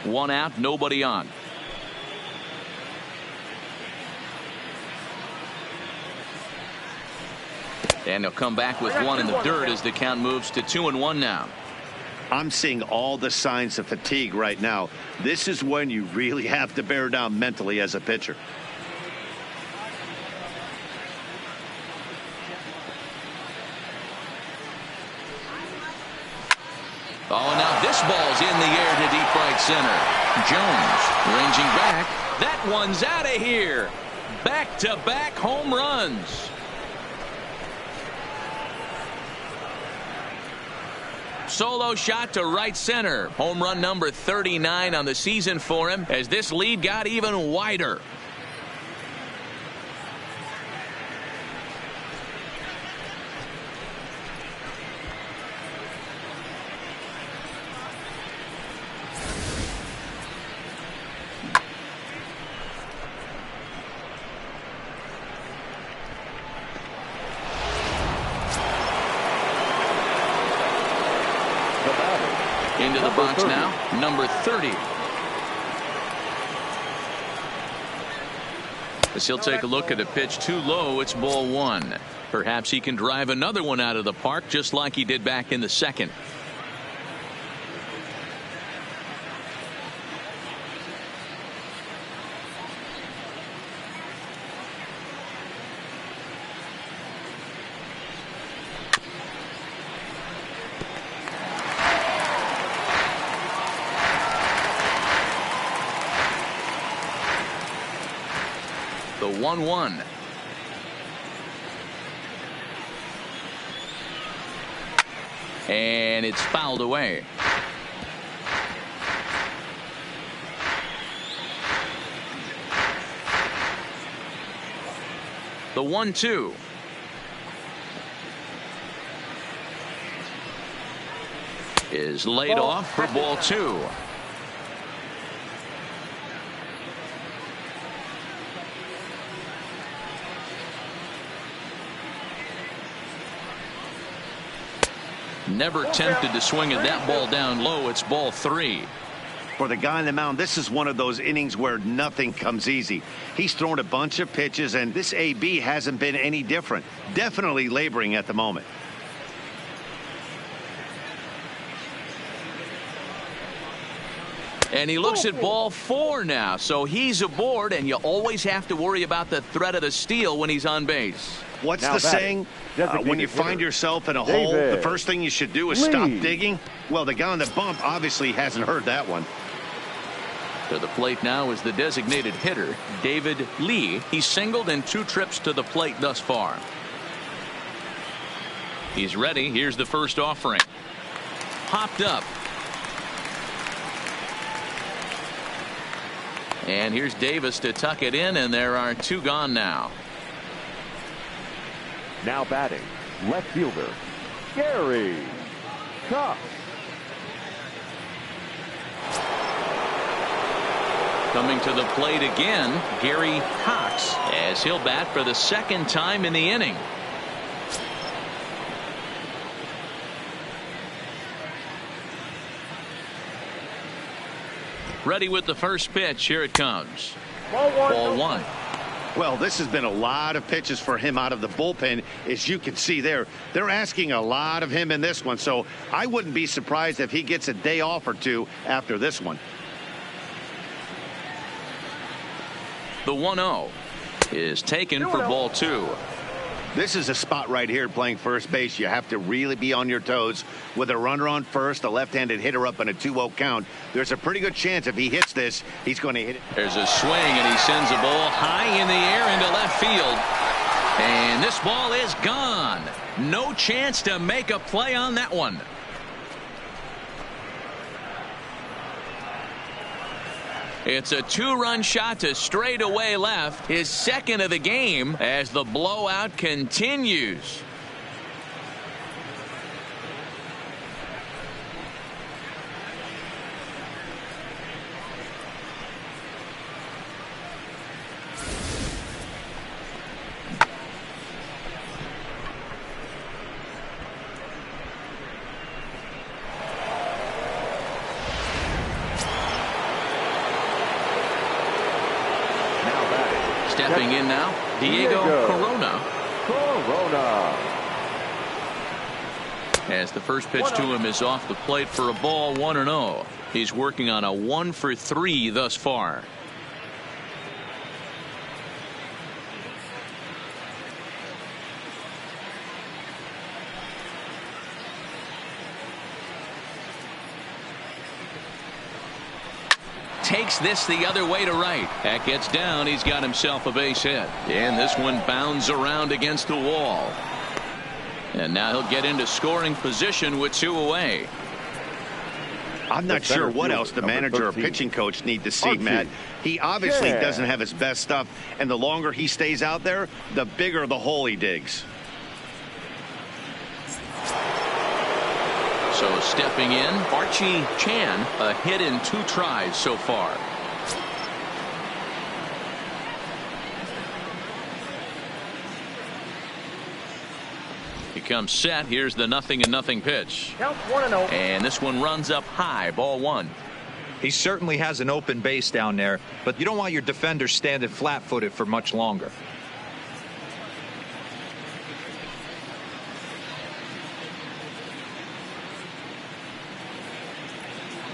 1 out, nobody on. And he'll come back with 1 in the dirt as the count moves to 2-1 now. I'm seeing all the signs of fatigue right now. This is when you really have to bear down mentally as a pitcher. Oh, now this ball's in the air to deep right center. Jones ranging back. That one's out of here. Back-to-back home runs. Solo shot to right center. Home run number 39 on the season for him as this lead got even wider. Into the box now, number 30. As he'll take a look at a pitch too low, it's ball 1. Perhaps he can drive another one out of the park just like he did back in the second. The 1-1. And it's fouled away. The 1-2. Is laid off for ball 2. Never tempted to swing at that ball down low. It's ball 3. For the guy on the mound, this is one of those innings where nothing comes easy. He's thrown a bunch of pitches, and this AB hasn't been any different. Definitely laboring at the moment. And he looks at ball 4 now, so he's aboard, and you always have to worry about the threat of the steal when he's on base. What's the saying? When you find yourself in a hole, the first thing you should do is stop digging. Well, the guy on the bump obviously hasn't heard that one. To the plate now is the designated hitter, David Lee. He's singled in 2 trips to the plate thus far. He's ready. Here's the first offering. Popped up. And here's Davis to tuck it in, and there are 2 gone now. Now batting, left fielder, Gary Cox. Coming to the plate again, Gary Cox, as he'll bat for the 2nd time in the inning. Ready with the first pitch. Here it comes. Ball 1. Well, this has been a lot of pitches for him out of the bullpen. As you can see there, they're asking a lot of him in this one. So I wouldn't be surprised if he gets a day off or 2 after this one. The 1-0 is taken for ball 2. This is a spot right here playing first base. You have to really be on your toes. With a runner on first, a left-handed hitter up in a 2-0 count. There's a pretty good chance if he hits this, he's going to hit it. There's a swing, and he sends a ball high in the air into left field. And this ball is gone. No chance to make a play on that one. It's a two-run shot to straightaway left, his second of the game, as the blowout continues. Stepping in now, Diego Corona. As the first pitch to him is off the plate for a ball, 1-0. He's working on a 1-for-3 thus far. Takes this the other way to right. That gets down. He's got himself a base hit. And this one bounds around against the wall. And now he'll get into scoring position with two away. I'm not sure what else the manager or pitching coach need to see, Matt. He obviously doesn't have his best stuff, and the longer he stays out there, the bigger the hole he digs. So stepping in, Archie Chan, a hit in 2 tries so far. He comes set. Here's the 0-0 pitch. Count 1-0. And this one runs up high, ball 1. He certainly has an open base down there, but you don't want your defender standing flat-footed for much longer.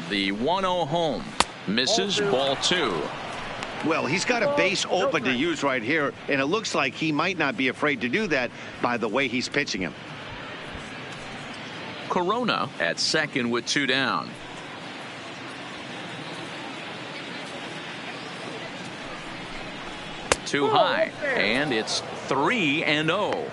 The 1-0 home. Misses, ball 2. Well, he's got a base open to use right here, and it looks like he might not be afraid to do that by the way he's pitching him. Corona at second with 2 down. Too high, and it's 3-0.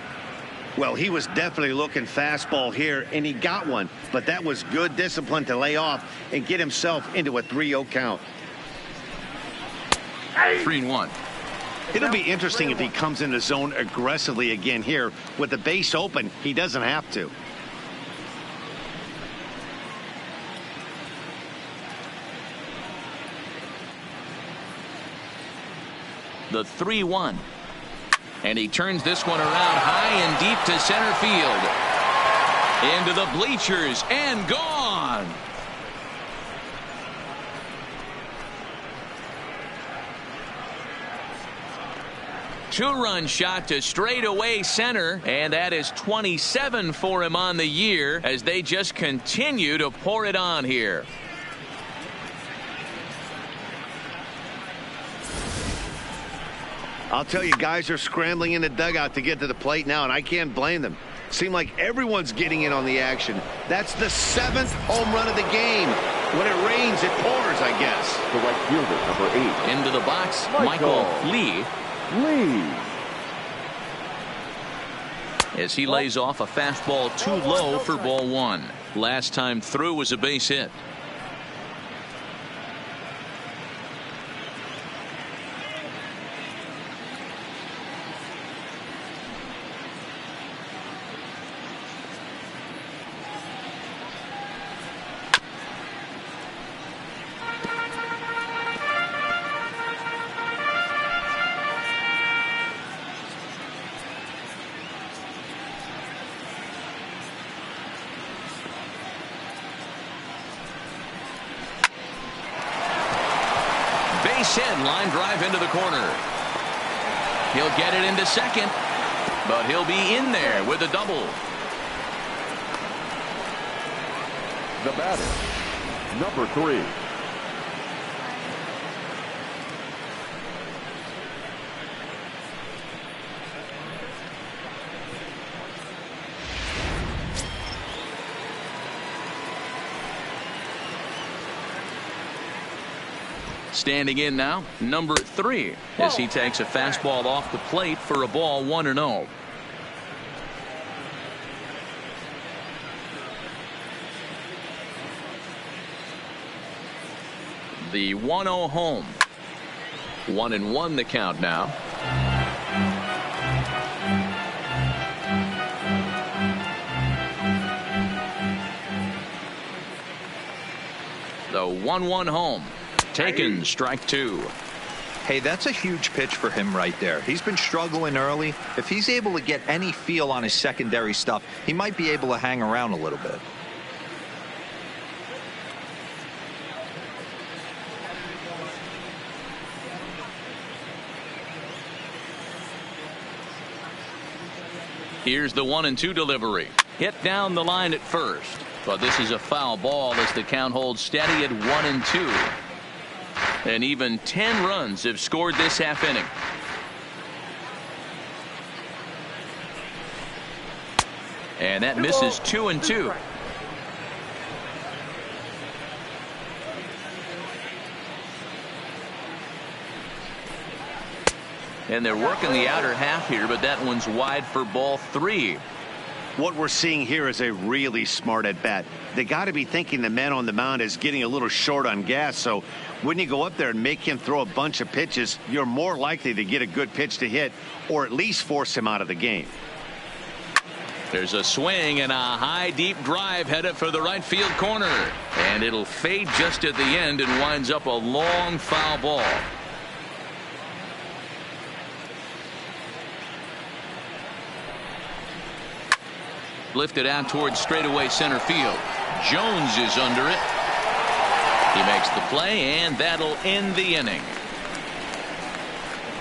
Well, he was definitely looking fastball here, and he got one, but that was good discipline to lay off and get himself into a 3-0 count. 3-1. It'll be interesting if he comes in the zone aggressively again here. With the base open, he doesn't have to. The 3-1. And he turns this one around high and deep to center field. Into the bleachers and gone. Two-run shot to straightaway center, and that is 27 for him on the year as they just continue to pour it on here. I'll tell you, guys are scrambling in the dugout to get to the plate now, and I can't blame them. Seems like everyone's getting in on the action. That's the 7th home run of the game. When it rains, it pours, I guess. The right fielder, number 8. Into the box, Michael Lee. As he lays off a fastball too low for ball 1. Last time through was a base hit. Hit, line drive into the corner. He'll get it into second, but he'll be in there with a double. The batter, number 3. Standing in now, number 3, as he takes a fastball off the plate for a ball, 1-0. The 1-0 home. 1-1 the count now. The 1-1 home. Taken, strike two. Hey, that's a huge pitch for him right there. He's been struggling early. If he's able to get any feel on his secondary stuff, he might be able to hang around a little bit. Here's the 1-2 delivery. Hit down the line at first. But this is a foul ball as the count holds steady at 1-2. And even 10 runs have scored this half inning. And that misses 2-2. And they're working the outer half here, but that one's wide for ball 3. What we're seeing here is a really smart at bat. They got to be thinking the man on the mound is getting a little short on gas. So when you go up there and make him throw a bunch of pitches, you're more likely to get a good pitch to hit or at least force him out of the game. There's a swing and a high deep drive headed for the right field corner. And it'll fade just at the end and winds up a long foul ball. Lifted out towards straightaway center field. Jones is under it. He makes the play, and that'll end the inning.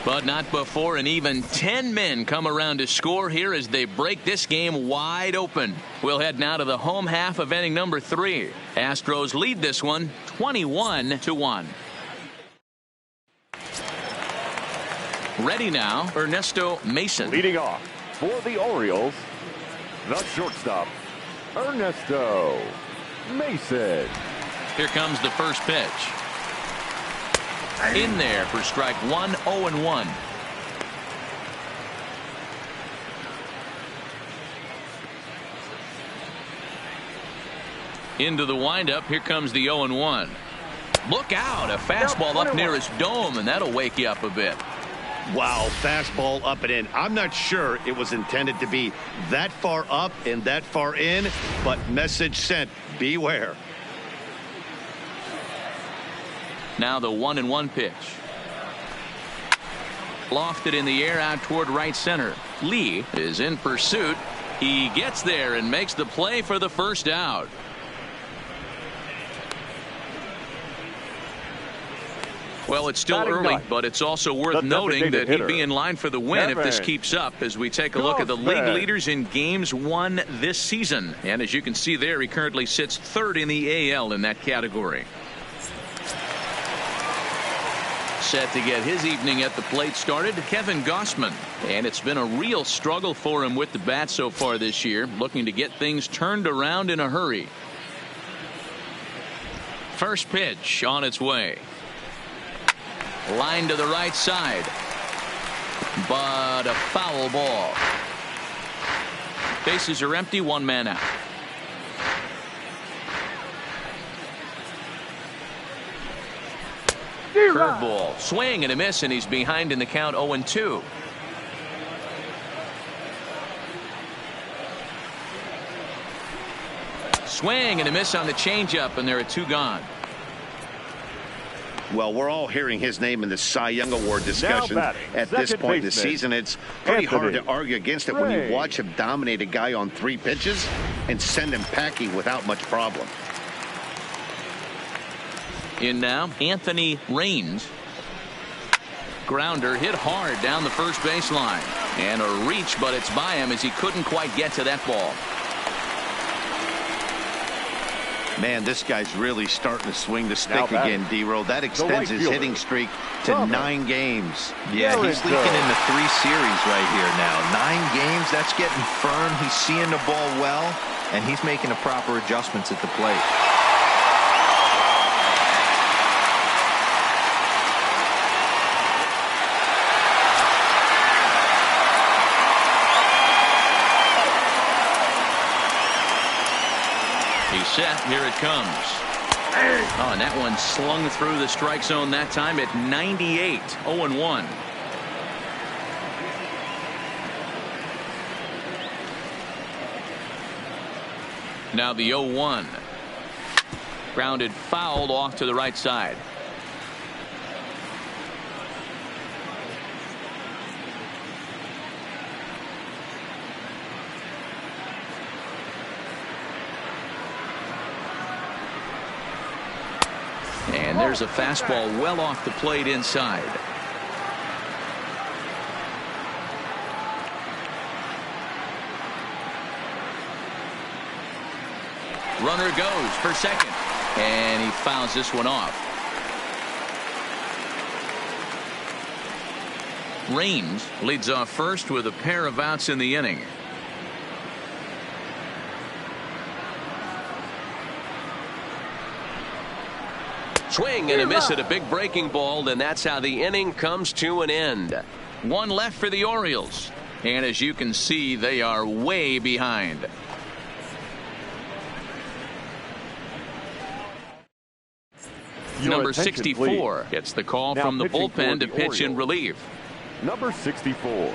But not before an even 10 men come around to score here as they break this game wide open. We'll head now to the home half of inning number 3. Astros lead this one 21-1. Ready now, Ernesto Mason. Leading off for the Orioles, the shortstop, Ernesto Mason. Here comes the first pitch. In there for strike 1, 0-1. Into the windup. Here comes the 0-1. Look out. A fastball up near his dome, and that'll wake you up a bit. Wow, fastball up and in. I'm not sure it was intended to be that far up and that far in, but message sent. Beware. Now the 1-1 pitch. Lofted in the air out toward right center. Lee is in pursuit. He gets there and makes the play for the first out. Well, it's still early, but it's also worth noting that he'd be in line for the win if this keeps up as we take a look at the league leaders in games won this season. And as you can see there, he currently sits third in the AL in that category. Set to get his evening at the plate started, Kevin Gausman. And it's been a real struggle for him with the bat so far this year, looking to get things turned around in a hurry. First pitch on its way. Line to the right side, but a foul ball. Bases are empty, one man out. Curveball, swing and a miss, and he's behind in the count 0-2. Swing and a miss on the changeup, and there are 2 gone. Well, we're all hearing his name in the Cy Young Award discussion at this point in the season. It's pretty hard to argue against it when you watch him dominate a guy on 3 pitches and send him packing without much problem. In now, Anthony Raines. Grounder hit hard down the first baseline. And a reach, but it's by him as he couldn't quite get to that ball. Man, this guy's really starting to swing the stick again, D-Row. That extends his hitting streak to 9 games. Yeah, he's leaking into 3 series right here now. 9 games, that's getting firm. He's seeing the ball well, and he's making the proper adjustments at the plate. He's set. Here it comes. Oh, and that one slung through the strike zone that time at 98. 0-1. Now the 0-1. Grounded foul off to the right side. And there's a fastball well off the plate inside. Runner goes for second, and he fouls this one off. Raines leads off first with a pair of outs in the inning. Swing and a miss at a big breaking ball, and that's how the inning comes to an end. One left for the Orioles, and as you can see, they are way behind. Number 64 gets the call from the bullpen to pitch in relief. Number 64.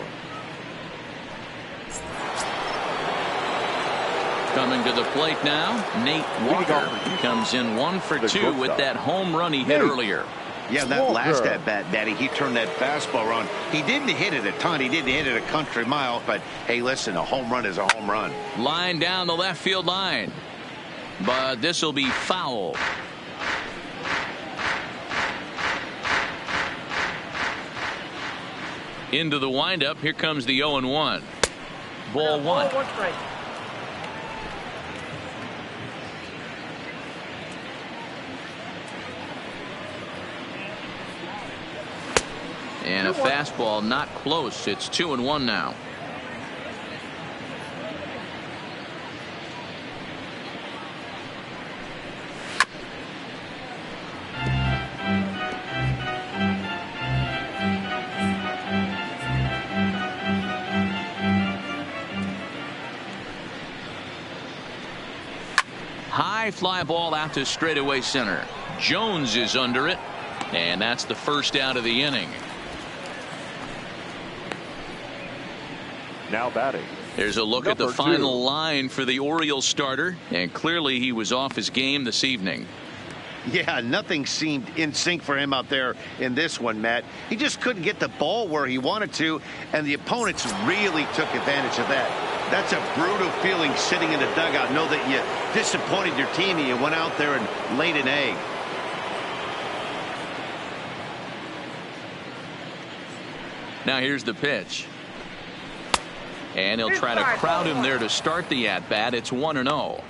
Coming to the plate now, Nate Walker comes in 1 for 2 with that home run he hit earlier. Yeah, that last at bat, Daddy, he turned that fastball around. He didn't hit it a ton. He didn't hit it a country mile. But, hey, listen, a home run is a home run. Line down the left field line. But this will be foul. Into the windup. Here comes the 0-1. Ball one. And a fastball not close. It's 2-1 now. High fly ball out to straightaway center. Jones is under it, and that's the first out of the inning. Now batting. There's a look at the final line for the Orioles starter, and clearly he was off his game this evening. Yeah, nothing seemed in sync for him out there in this one, Matt. He just couldn't get the ball where he wanted to, and the opponents really took advantage of that. That's a brutal feeling sitting in the dugout. Know that you disappointed your team and you went out there and laid an egg. Now here's the pitch. And he'll try to crowd him there to start the at-bat. It's 1-0.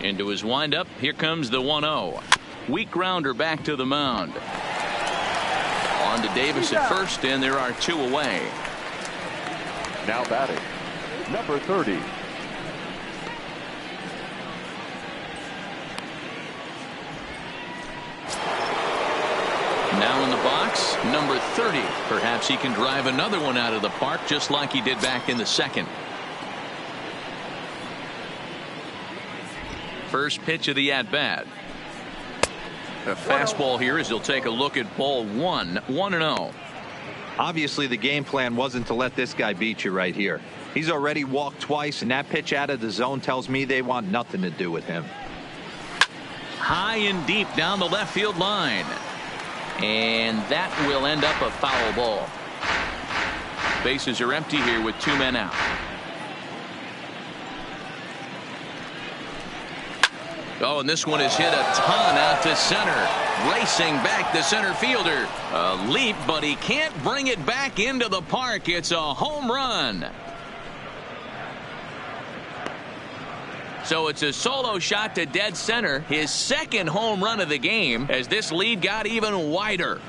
Into his windup. Here comes the 1-0. Weak grounder back to the mound. On to Davis at first, and there are 2 away. Now batting. Number 30. Now in the box, number 30. Perhaps he can drive another one out of the park just like he did back in the second. First pitch of the at-bat. A fastball here as he'll take a look at ball one. 1-0. Obviously the game plan wasn't to let this guy beat you right here. He's already walked twice, and that pitch out of the zone tells me they want nothing to do with him. High and deep down the left field line. And that will end up a foul ball. Bases are empty here with 2 men out. Oh, and this one is hit a ton out to center. Racing back the center fielder. A leap, but he can't bring it back into the park. It's a home run. So it's a solo shot to dead center. His second home run of the game as this lead got even wider.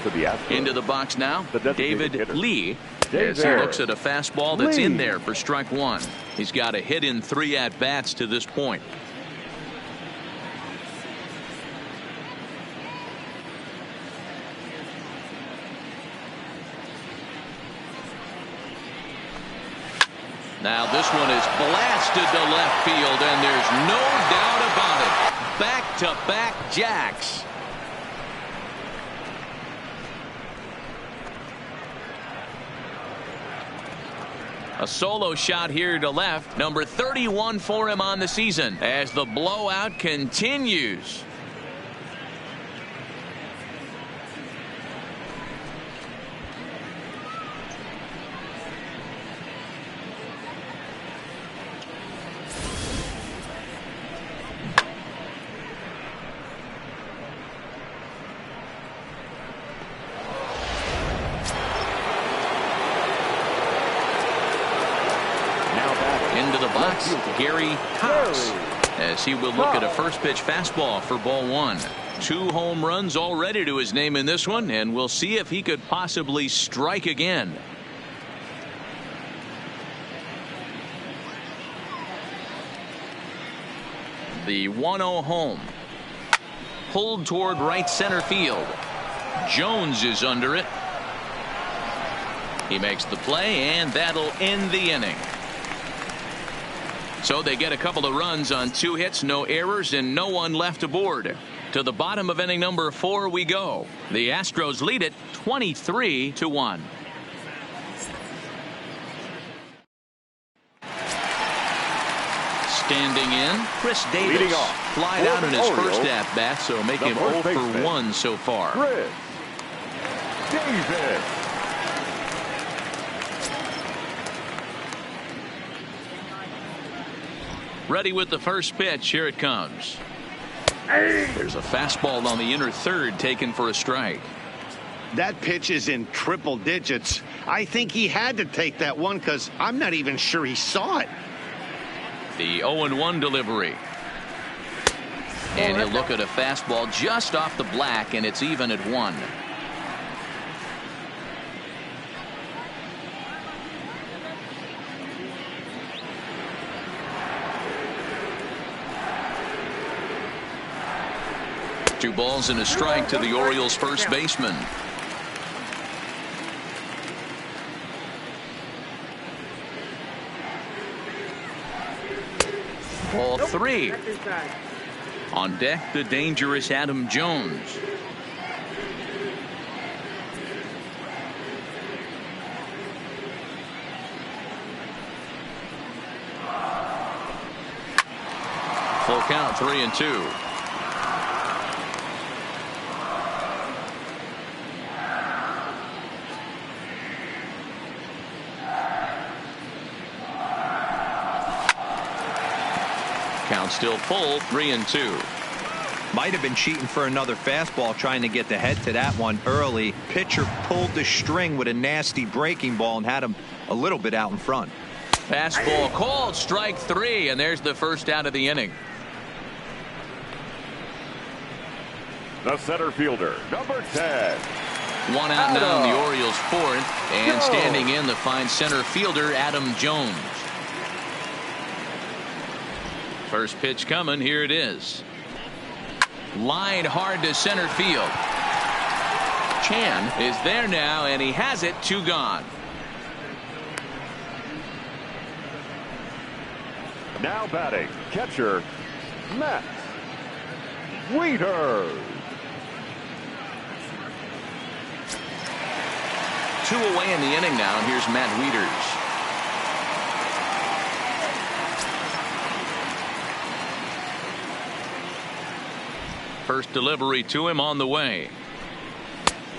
for the Astros. Into the box now, The designated David hitter. Lee. David As he looks at a fastball that's in Lee. there for strike one. He's got a hit in 3 at-bats to this point. Now this one is blasted to left field, and there's no doubt about it. Back-to-back jacks. A solo shot here to left, number 31 for him on the season, as the blowout continues. Into the box, Gary Cox, as he will look at a first pitch fastball for ball one. 2 home runs already to his name in this one, and we'll see if he could possibly strike again. The 1-0 home. Pulled toward right center field. Jones is under it. He makes the play, and that'll end the inning. So they get a couple of runs on 2 hits, no errors, and no one left aboard. To the bottom of inning number 4 we go. The Astros lead it 23-1. Standing in, Chris Davis. Leading off, Flied out in his Orioles, first at-bat, so make him 0 for 1 so far. Chris Davis. Ready with the first pitch. Here it comes. There's a fastball on the inner third taken for a strike. That pitch is in triple digits. I think he had to take that one because I'm not even sure he saw it. The 0-1 delivery. And he'll look at a fastball just off the black, and it's even at 1. Two balls and a strike to the Orioles first baseman. Ball 3. On deck, the dangerous Adam Jones. Full count, 3-2. Count still full, 3-2. Might have been cheating for another fastball, trying to get the head to that one early. Pitcher pulled the string with a nasty breaking ball and had him a little bit out in front. Fastball called, strike 3, and there's the first out of the inning. The center fielder, number 10. 1 out now in the Orioles' 4th, and standing in the fine center fielder Adam Jones. First pitch coming. Here it is. Line hard to center field. Chan is there now, and he has it. 2 gone. Now batting, catcher, Matt Wieters. 2 away in the inning now, and here's Matt Wieters. First delivery to him on the way.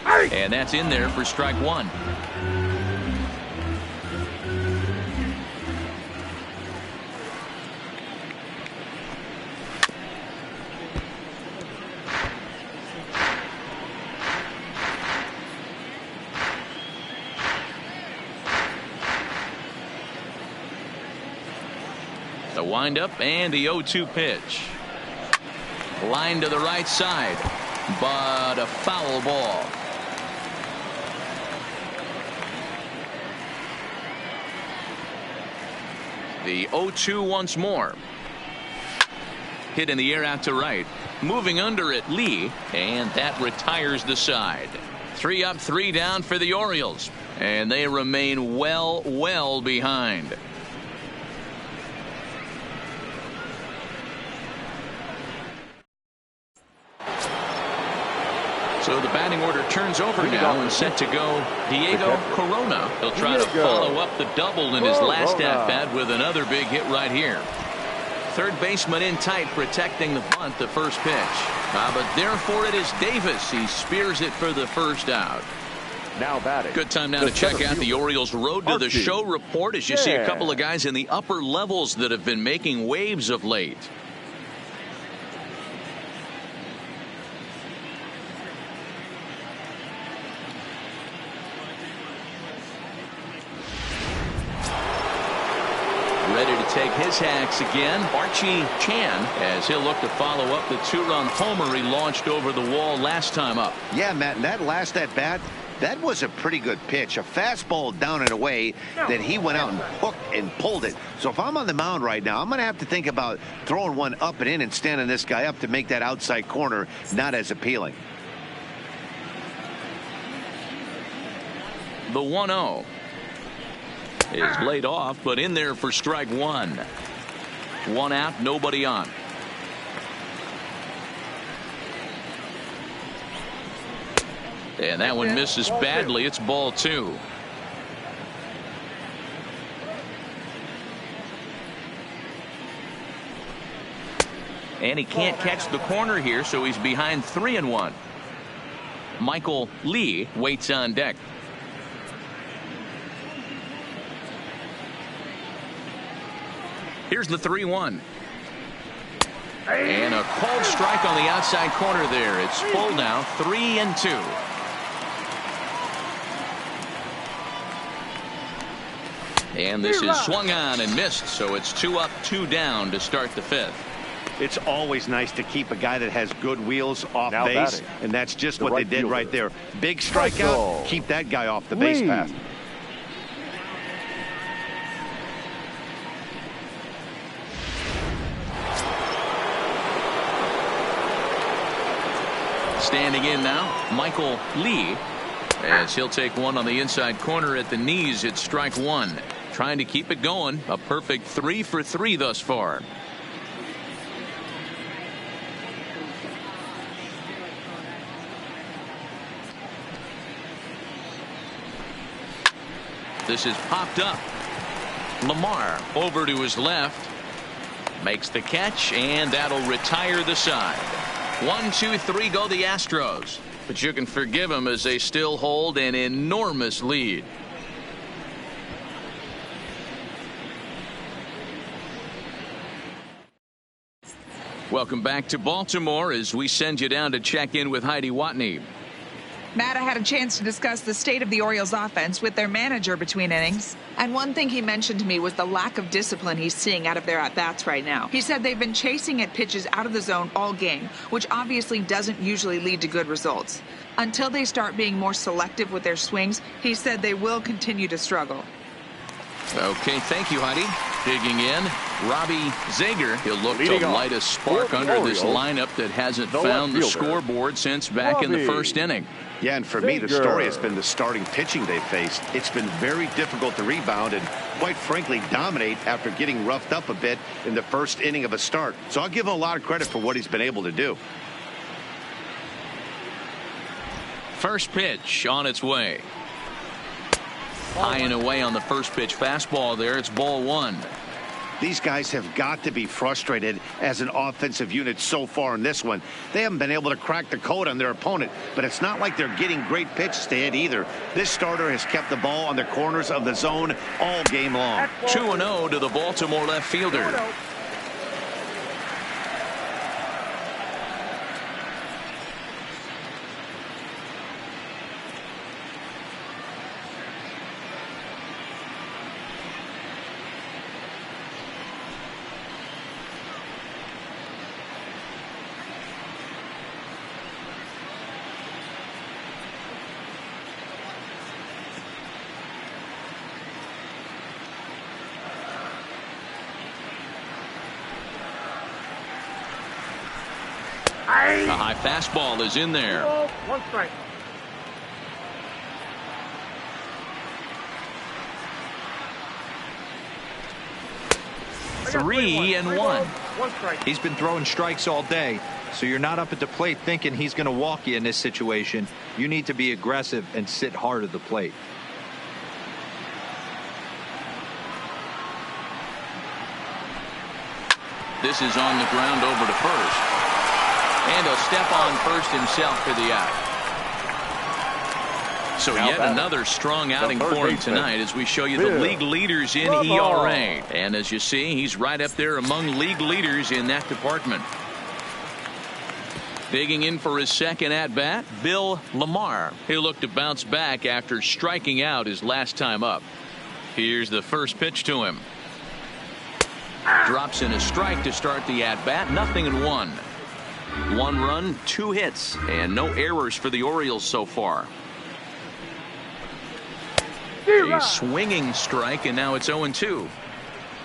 And that's in there for strike 1. The windup and the 0-2 pitch. Line to the right side, but a foul ball. The 0-2 once more. Hit in the air out to right. Moving under it, Lee, and that retires the side. 3 up, 3 down for the Orioles, and they remain well behind. So the batting order turns over now and set to go Diego Corona. He'll try to follow up the double in his last at-bat with another big hit right here. Third baseman in tight, protecting the bunt, the first pitch. But therefore it is Davis. He spears it for the first out. Now batting. Good time now to check out the Orioles Road to the Show report as you see a couple of guys in the upper levels that have been making waves of late. Ready to take his hacks again, Archie Chan, as he'll look to follow up the 2-run homer he launched over the wall last time up. Yeah, Matt, and that last at bat, that was a pretty good pitch. A fastball down and away that he went out and hooked and pulled it. So if I'm on the mound right now, I'm going to have to think about throwing one up and in and standing this guy up to make that outside corner not as appealing. The 1-0 is laid off, but in there for strike one. 1 out, nobody on. And that one misses badly. It's ball 2. And he can't catch the corner here, so he's behind 3-1. Michael Lee waits on deck. Here's the 3-1. And a called strike on the outside corner there. It's full now, 3-2. And this is swung on and missed, so it's 2 up, 2 down to start the 5th. It's always nice to keep a guy that has good wheels off Now base, batting. and that's just The what right they did fielder. right there. Big strikeout, keep that guy off the base path. Standing in now, Michael Lee, as he'll take one on the inside corner at the knees. It's strike 1. Trying to keep it going. A perfect 3 for 3 thus far. This is popped up. Lamar over to his left. Makes the catch, and that'll retire the side. 1, 2, 3 go the Astros. But you can forgive them as they still hold an enormous lead. Welcome back to Baltimore as we send you down to check in with Heidi Watney. Matt, I had a chance to discuss the state of the Orioles offense with their manager between innings. And one thing he mentioned to me was the lack of discipline he's seeing out of their at-bats right now. He said they've been chasing at pitches out of the zone all game, which obviously doesn't usually lead to good results. Until they start being more selective with their swings, he said they will continue to struggle. Okay, thank you, Heidi. Digging in, Robbie Zager. He'll look Leading to off light a spark for the under this Orioles, lineup that hasn't the found the left fielder, scoreboard since back in the Robbie. first inning. Yeah, and for me, the story has been the starting pitching they've faced. It's been very difficult to rebound and, quite frankly, dominate after getting roughed up a bit in the first inning of a start. So I'll give him a lot of credit for what he's been able to do. First pitch on its way. High and away on the first pitch fastball there. It's ball 1. These guys have got to be frustrated as an offensive unit so far in this one. They haven't been able to crack the code on their opponent, but it's not like they're getting great pitches to hit either. This starter has kept the ball on the corners of the zone all game long. 2-0 to the Baltimore left fielder. A high fastball is in there. 1 strike. 3-1. 1 strike. He's been throwing strikes all day, so you're not up at the plate thinking he's going to walk you in this situation. You need to be aggressive and sit hard at the plate. This is on the ground over to first. And he'll step on first himself for the out. So yet another strong outing for him tonight as we show you the league leaders in ERA. And as you see, he's right up there among league leaders in that department. Digging in for his second at-bat, Bill Lamar. He'll look to bounce back after striking out his last time up. Here's the first pitch to him. Drops in a strike to start the at-bat. 0-1. 1 run, 2 hits, and no errors for the Orioles so far. A swinging strike, and now it's 0-2.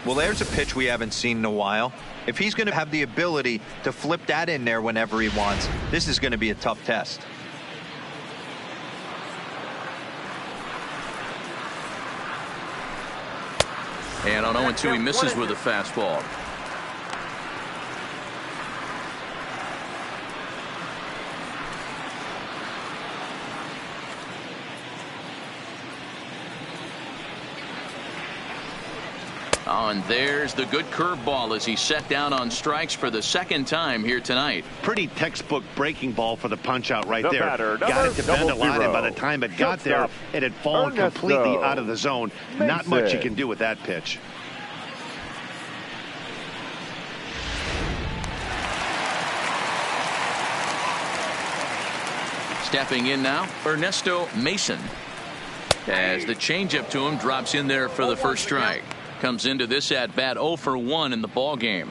Well, there's a pitch we haven't seen in a while. If he's going to have the ability to flip that in there whenever he wants, this is going to be a tough test. And on 0-2, he misses with a fastball. Oh, and there's the good curveball as he set down on strikes for the second time here tonight. Pretty textbook breaking ball for the punch out right The there. batter, Got it to bend a lot, 00. and by the time it got there, Shortstop, it had fallen Ernesto completely out of the zone. Not much you Mason. can do with that pitch. Stepping in now, Ernesto Mason. As the changeup to him drops in there for the first strike. Comes into this at bat 0 for 1 in the ball game.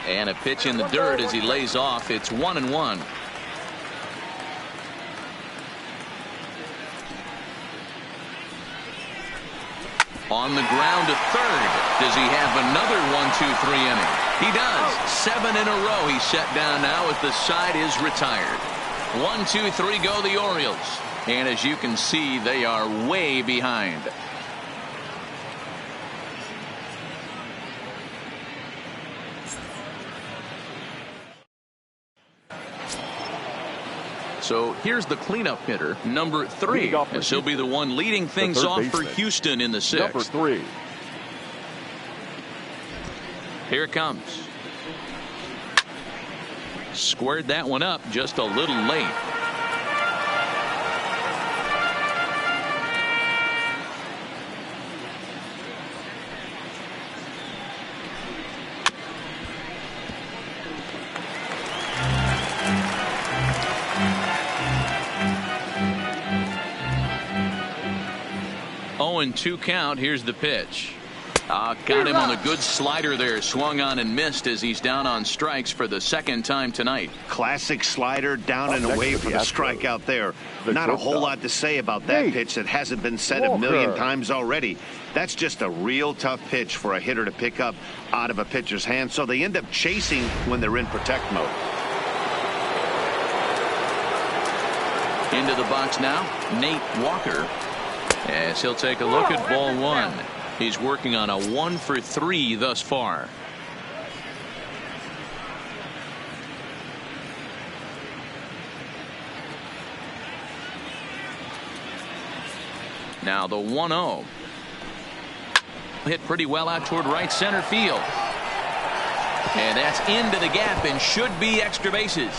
And a pitch in the dirt as he lays off. It's 1-1. On the ground to third. Does he have another 1-2-3 inning? He does. 7 in a row he's set down now as the side is retired. 1-2-3 go the Orioles. And as you can see, they are way behind. So here's the cleanup hitter, number 3, as he'll be the one leading things off for Houston in the 6th. Number 3. Here it comes. Squared that one up just a little late. And 2 count. Here's the pitch. Got him on a good slider there. Swung on and missed as he's down on strikes for the second time tonight. Classic slider down and away for the strikeout there. Not a whole lot to say about that pitch that hasn't been said a million times already. That's just a real tough pitch for a hitter to pick up out of a pitcher's hand. So they end up chasing when they're in protect mode. Into the box now, Nate Walker. As he'll take a look at ball 1. He's working on a 1 for 3 thus far. Now the 1-0. Hit pretty well out toward right center field. And that's into the gap and should be extra bases.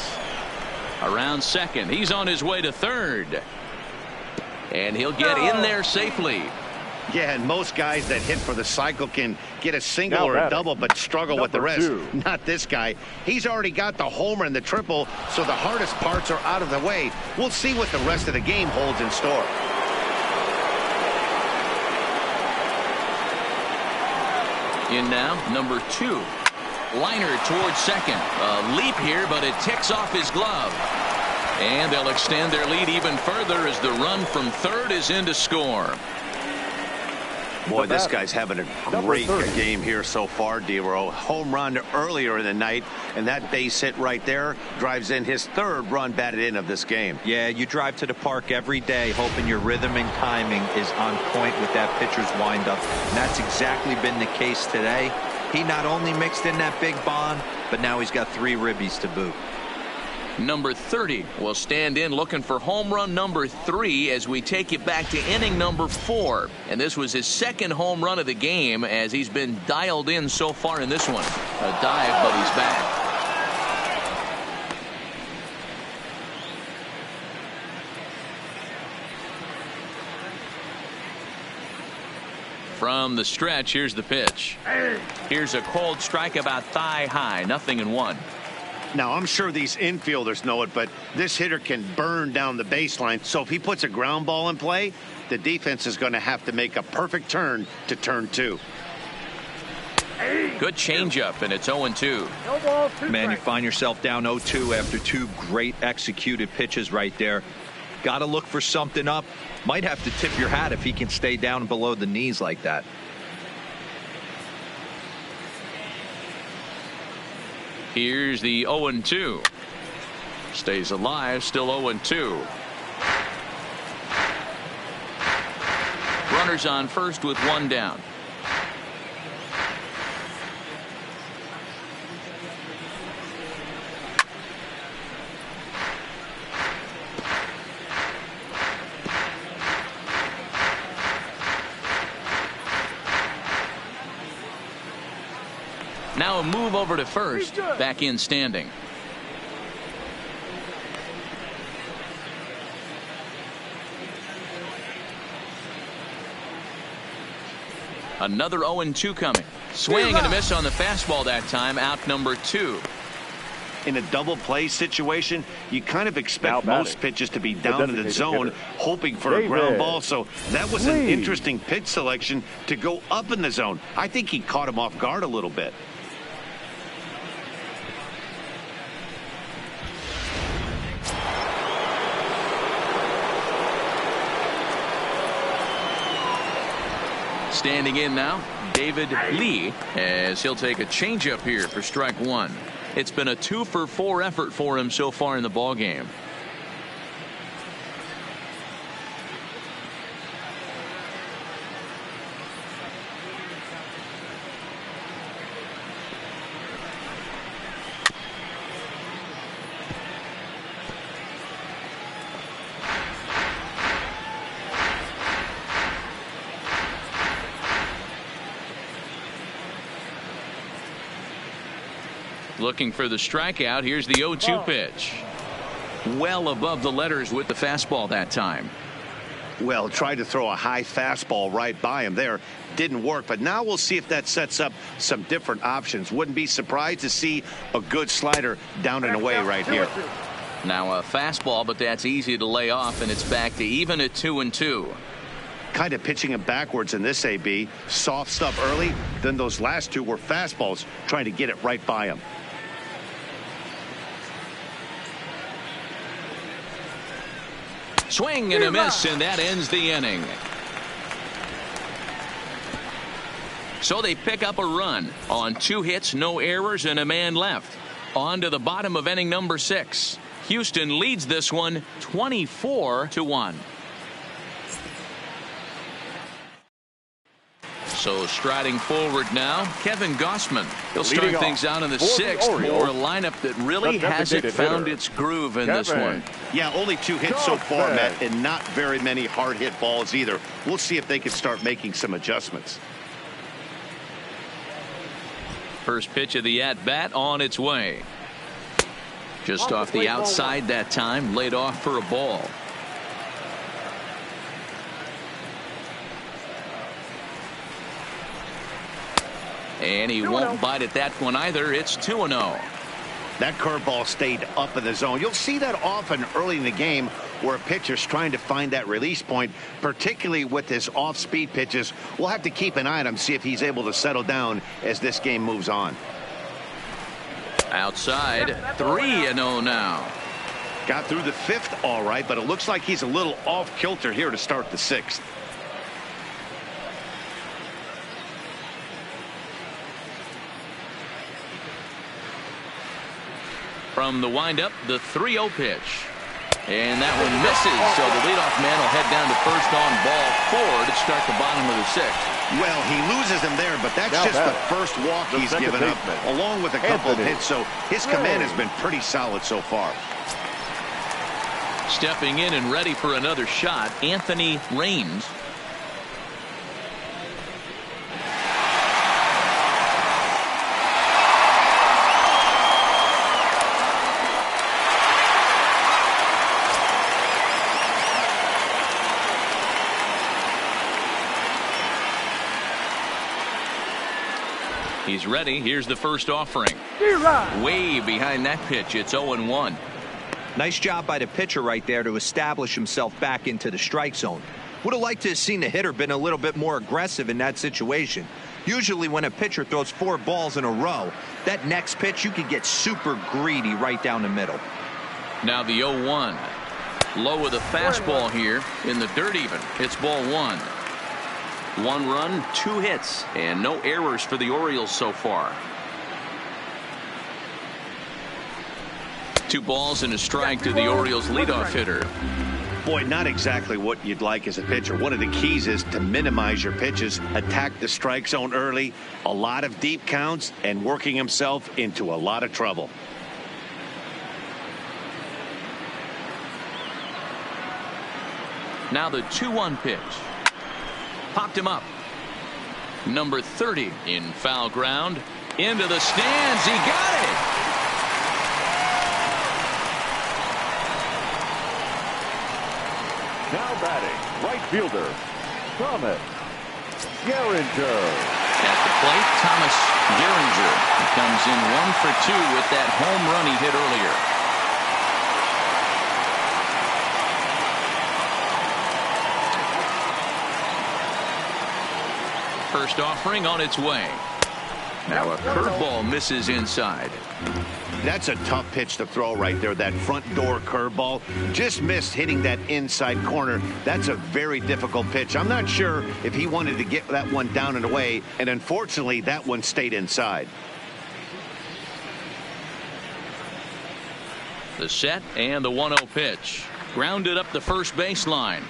Around second. He's on his way to third. And he'll get in there safely. Yeah, and most guys that hit for the cycle can get a single or a double but struggle with the rest. Not this guy. He's already got the homer and the triple, so the hardest parts are out of the way. We'll see what the rest of the game holds in store. In now, number 2. Liner towards second. A leap here, but it ticks off his glove. And they'll extend their lead even further as the run from third is in to score. Boy, this guy's having a great game here so far, D-Row. Home run earlier in the night, and that base hit right there drives in his third run batted in of this game. Yeah, you drive to the park every day hoping your rhythm and timing is on point with that pitcher's windup. And that's exactly been the case today. He not only mixed in that big bomb, but now he's got 3 ribbies to boot. Number 30 will stand in looking for home run number 3 as we take you back to inning number 4. And this was his second home run of the game as he's been dialed in so far in this one. A dive, but he's back. From the stretch, here's the pitch. Here's a cold strike about thigh high, 0-1. Now, I'm sure these infielders know it, but this hitter can burn down the baseline. So if he puts a ground ball in play, the defense is going to have to make a perfect turn to turn 2. Good changeup, and it's 0-2. Man, you find yourself down 0-2 after 2 great executed pitches right there. Got to look for something up. Might have to tip your hat if he can stay down below the knees like that. Here's the 0-2. Stays alive, still 0-2. Runners on first with 1 down. Now a move over to first, back in standing. Another 0-2 coming. Swing and a miss on the fastball that time, out number 2. In a double play situation, you kind of expect most pitches to be down in the zone, hoping for a ground ball. So that was an interesting pitch selection to go up in the zone. I think he caught him off guard a little bit. Standing in now, David Lee, as he'll take a changeup here for strike 1. It's been a 2-for-4 effort for him so far in the ballgame. Looking for the strikeout. Here's the 0-2 pitch. Well above the letters with the fastball that time. Well, tried to throw a high fastball right by him there. Didn't work, but now we'll see if that sets up some different options. Wouldn't be surprised to see a good slider down and away right here. Now a fastball, but that's easy to lay off, and it's back to even at 2-2. Kind of pitching him backwards in this AB. Soft stuff early, then those last 2 were fastballs, trying to get it right by him. Swing and a miss, and that ends the inning. So they pick up a run on 2 hits, no errors, and a man left. On to the bottom of inning number 6. Houston leads this one 24-1. So striding forward now, Kevin Gossman. He'll start things out in the 6th for a lineup that really hasn't found its groove in this one. Yeah, only 2 hits so far, Matt, and not very many hard hit balls either. We'll see if they can start making some adjustments. First pitch of the at-bat on its way. Just off the outside that time, laid off for a ball. And he won't bite at that one either. It's 2-0. That curveball stayed up in the zone. You'll see that often early in the game where a pitcher's trying to find that release point, particularly with his off-speed pitches. We'll have to keep an eye on him, see if he's able to settle down as this game moves on. Outside, 3-0 now. Got through the 5th all right, but it looks like he's a little off kilter here to start the 6th. From the windup, the 3-0 pitch. And that one misses, so the leadoff man will head down to first on ball 4 to start the bottom of the 6th. Well, he loses him there, but that's just the first walk he's given up, along with a couple of hits, so his command has been pretty solid so far. Stepping in and ready for another shot, Anthony Raines. He's ready. Here's the first offering. Way behind that pitch. It's 0-1. Nice job by the pitcher right there to establish himself back into the strike zone. Would have liked to have seen the hitter been a little bit more aggressive in that situation. Usually when a pitcher throws 4 balls in a row, that next pitch you could get super greedy right down the middle. Now the 0-1. Low with a fastball here in the dirt even. It's ball 1. 1 run, 2 hits, and no errors for the Orioles so far. 2 balls and a strike to the Orioles leadoff hitter. Boy, not exactly what you'd like as a pitcher. One of the keys is to minimize your pitches, attack the strike zone early, a lot of deep counts, and working himself into a lot of trouble. Now the 2-1 pitch. Popped him up. Number 30 in foul ground. Into the stands. He got it. Now batting, right fielder, Thomas Gehringer. At the plate, Thomas Gehringer. He comes in 1 for 2 with that home run he hit earlier. First offering on its way. Now a curveball misses inside. That's a tough pitch to throw right there. That front door curveball just missed hitting that inside corner. That's a very difficult pitch. I'm not sure if he wanted to get that one down and away, and unfortunately that one stayed inside. The set and the 1-0 pitch. Grounded up the first baseline.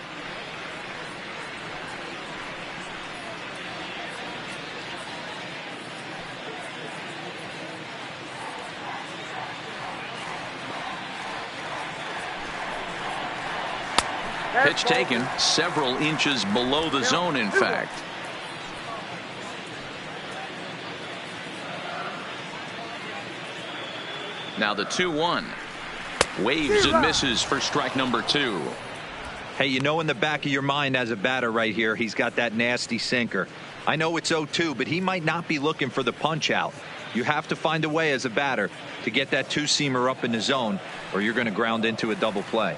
Pitch taken several inches below the zone, in fact. Now the 2-1. Waves and misses for strike number 2. Hey, you know in the back of your mind as a batter right here, he's got that nasty sinker. I know it's 0-2, but he might not be looking for the punch out. You have to find a way as a batter to get that 2-seamer up in the zone, or you're going to ground into a double play.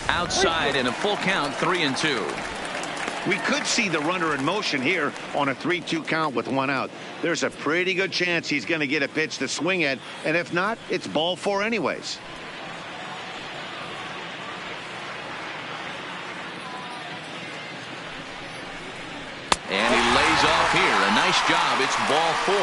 Outside in a full count, 3-2. We could see the runner in motion here on a 3-2 count with 1 out. There's a pretty good chance he's going to get a pitch to swing at, and if not, it's ball 4 anyways. And he lays off here. A nice job. It's ball 4.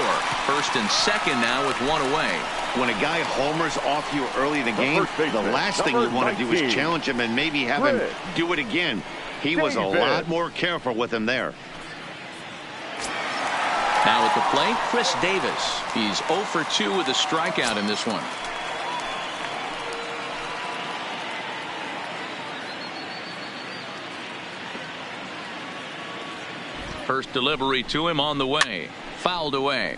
First and second now with 1 away. When a guy homers off you early in the game, the last thing you want to do is challenge him and maybe have him do it again. He was a lot more careful with him there. Now at the plate, Chris Davis. He's 0 for 2 with a strikeout in this one. First delivery to him on the way. Fouled away.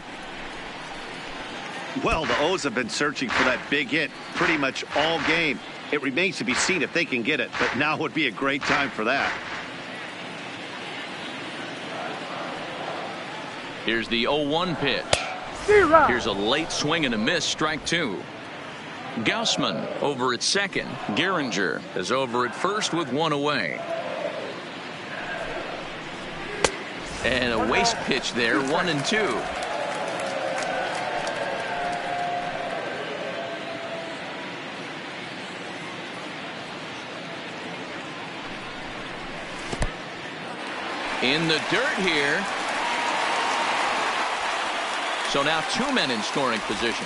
Well, the O's have been searching for that big hit pretty much all game. It remains to be seen if they can get it, but now would be a great time for that. Here's the 0-1 pitch. Here's a late swing and a miss, strike 2. Gaussman over at second. Gehringer is over at first with 1 away. And a waste pitch there, 1-2. In the dirt here. So now 2 men in scoring position.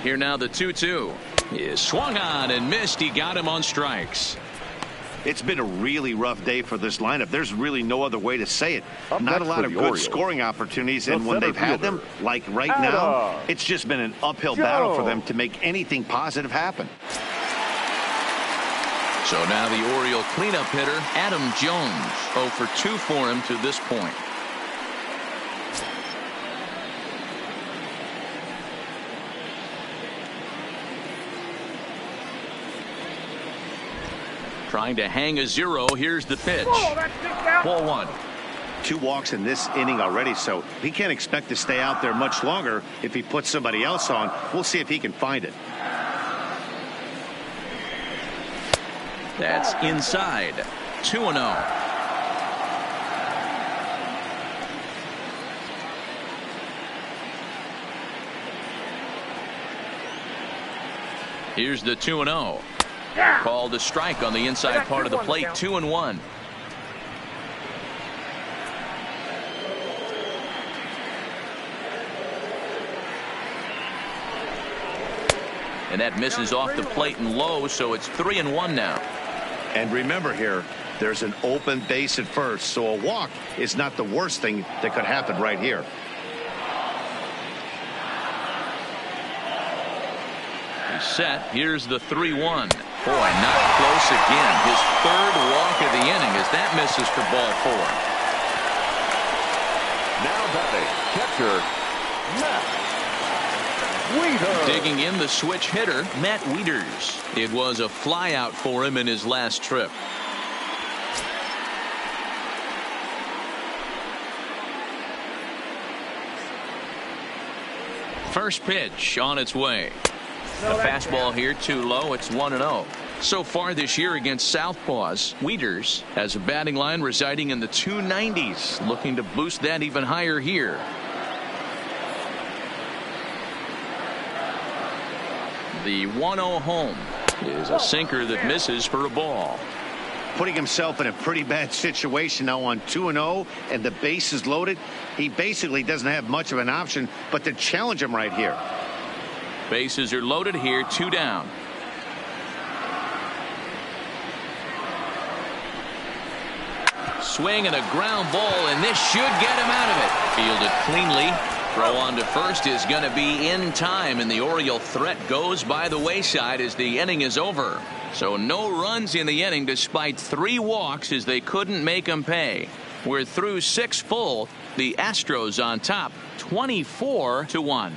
Here now the 2-2 is swung on and missed. He got him on strikes. It's been a really rough day for this lineup. There's really no other way to say it. Up Not a next lot for of the good Orioles, scoring opportunities, the and when center they've had them, fielder, like right now, Astros. it's just been an uphill battle for them to make anything positive happen. So now the Oriole cleanup hitter, Adam Jones, 0 for 2 for him to this point. Trying to hang a 0. Here's the pitch. Ball 1. 2 walks in this inning already, so he can't expect to stay out there much longer if he puts somebody else on. We'll see if he can find it. That's inside. 2-0. Here's the 2-0. Called a strike on the inside part of the plate. 2-1. And that misses off the plate and low, so it's 3-1 now. And remember here, there's an open base at first, so a walk is not the worst thing that could happen right here. He's set. Here's the 3-1. Boy, not close again. His 3rd walk of the inning as that misses for ball 4. Now batting, catcher, Matt Wieters. Digging in the switch hitter, Matt Wieters. It was a flyout for him in his last trip. First pitch on its way. The fastball here too low. It's 1-0. So far this year against Southpaws, Wieters has a batting line residing in the 290s, looking to boost that even higher here. The 1-0 home is a sinker that misses for a ball. Putting himself in a pretty bad situation now on 2-0 and the base is loaded. He basically doesn't have much of an option but to challenge him right here. Bases are loaded here, 2 down. Swing and a ground ball, and this should get him out of it. Fielded cleanly. Throw on to first is going to be in time, and the Oriole threat goes by the wayside as the inning is over. So no runs in the inning despite 3 walks as they couldn't make them pay. We're through 6 full. The Astros on top, 24-1.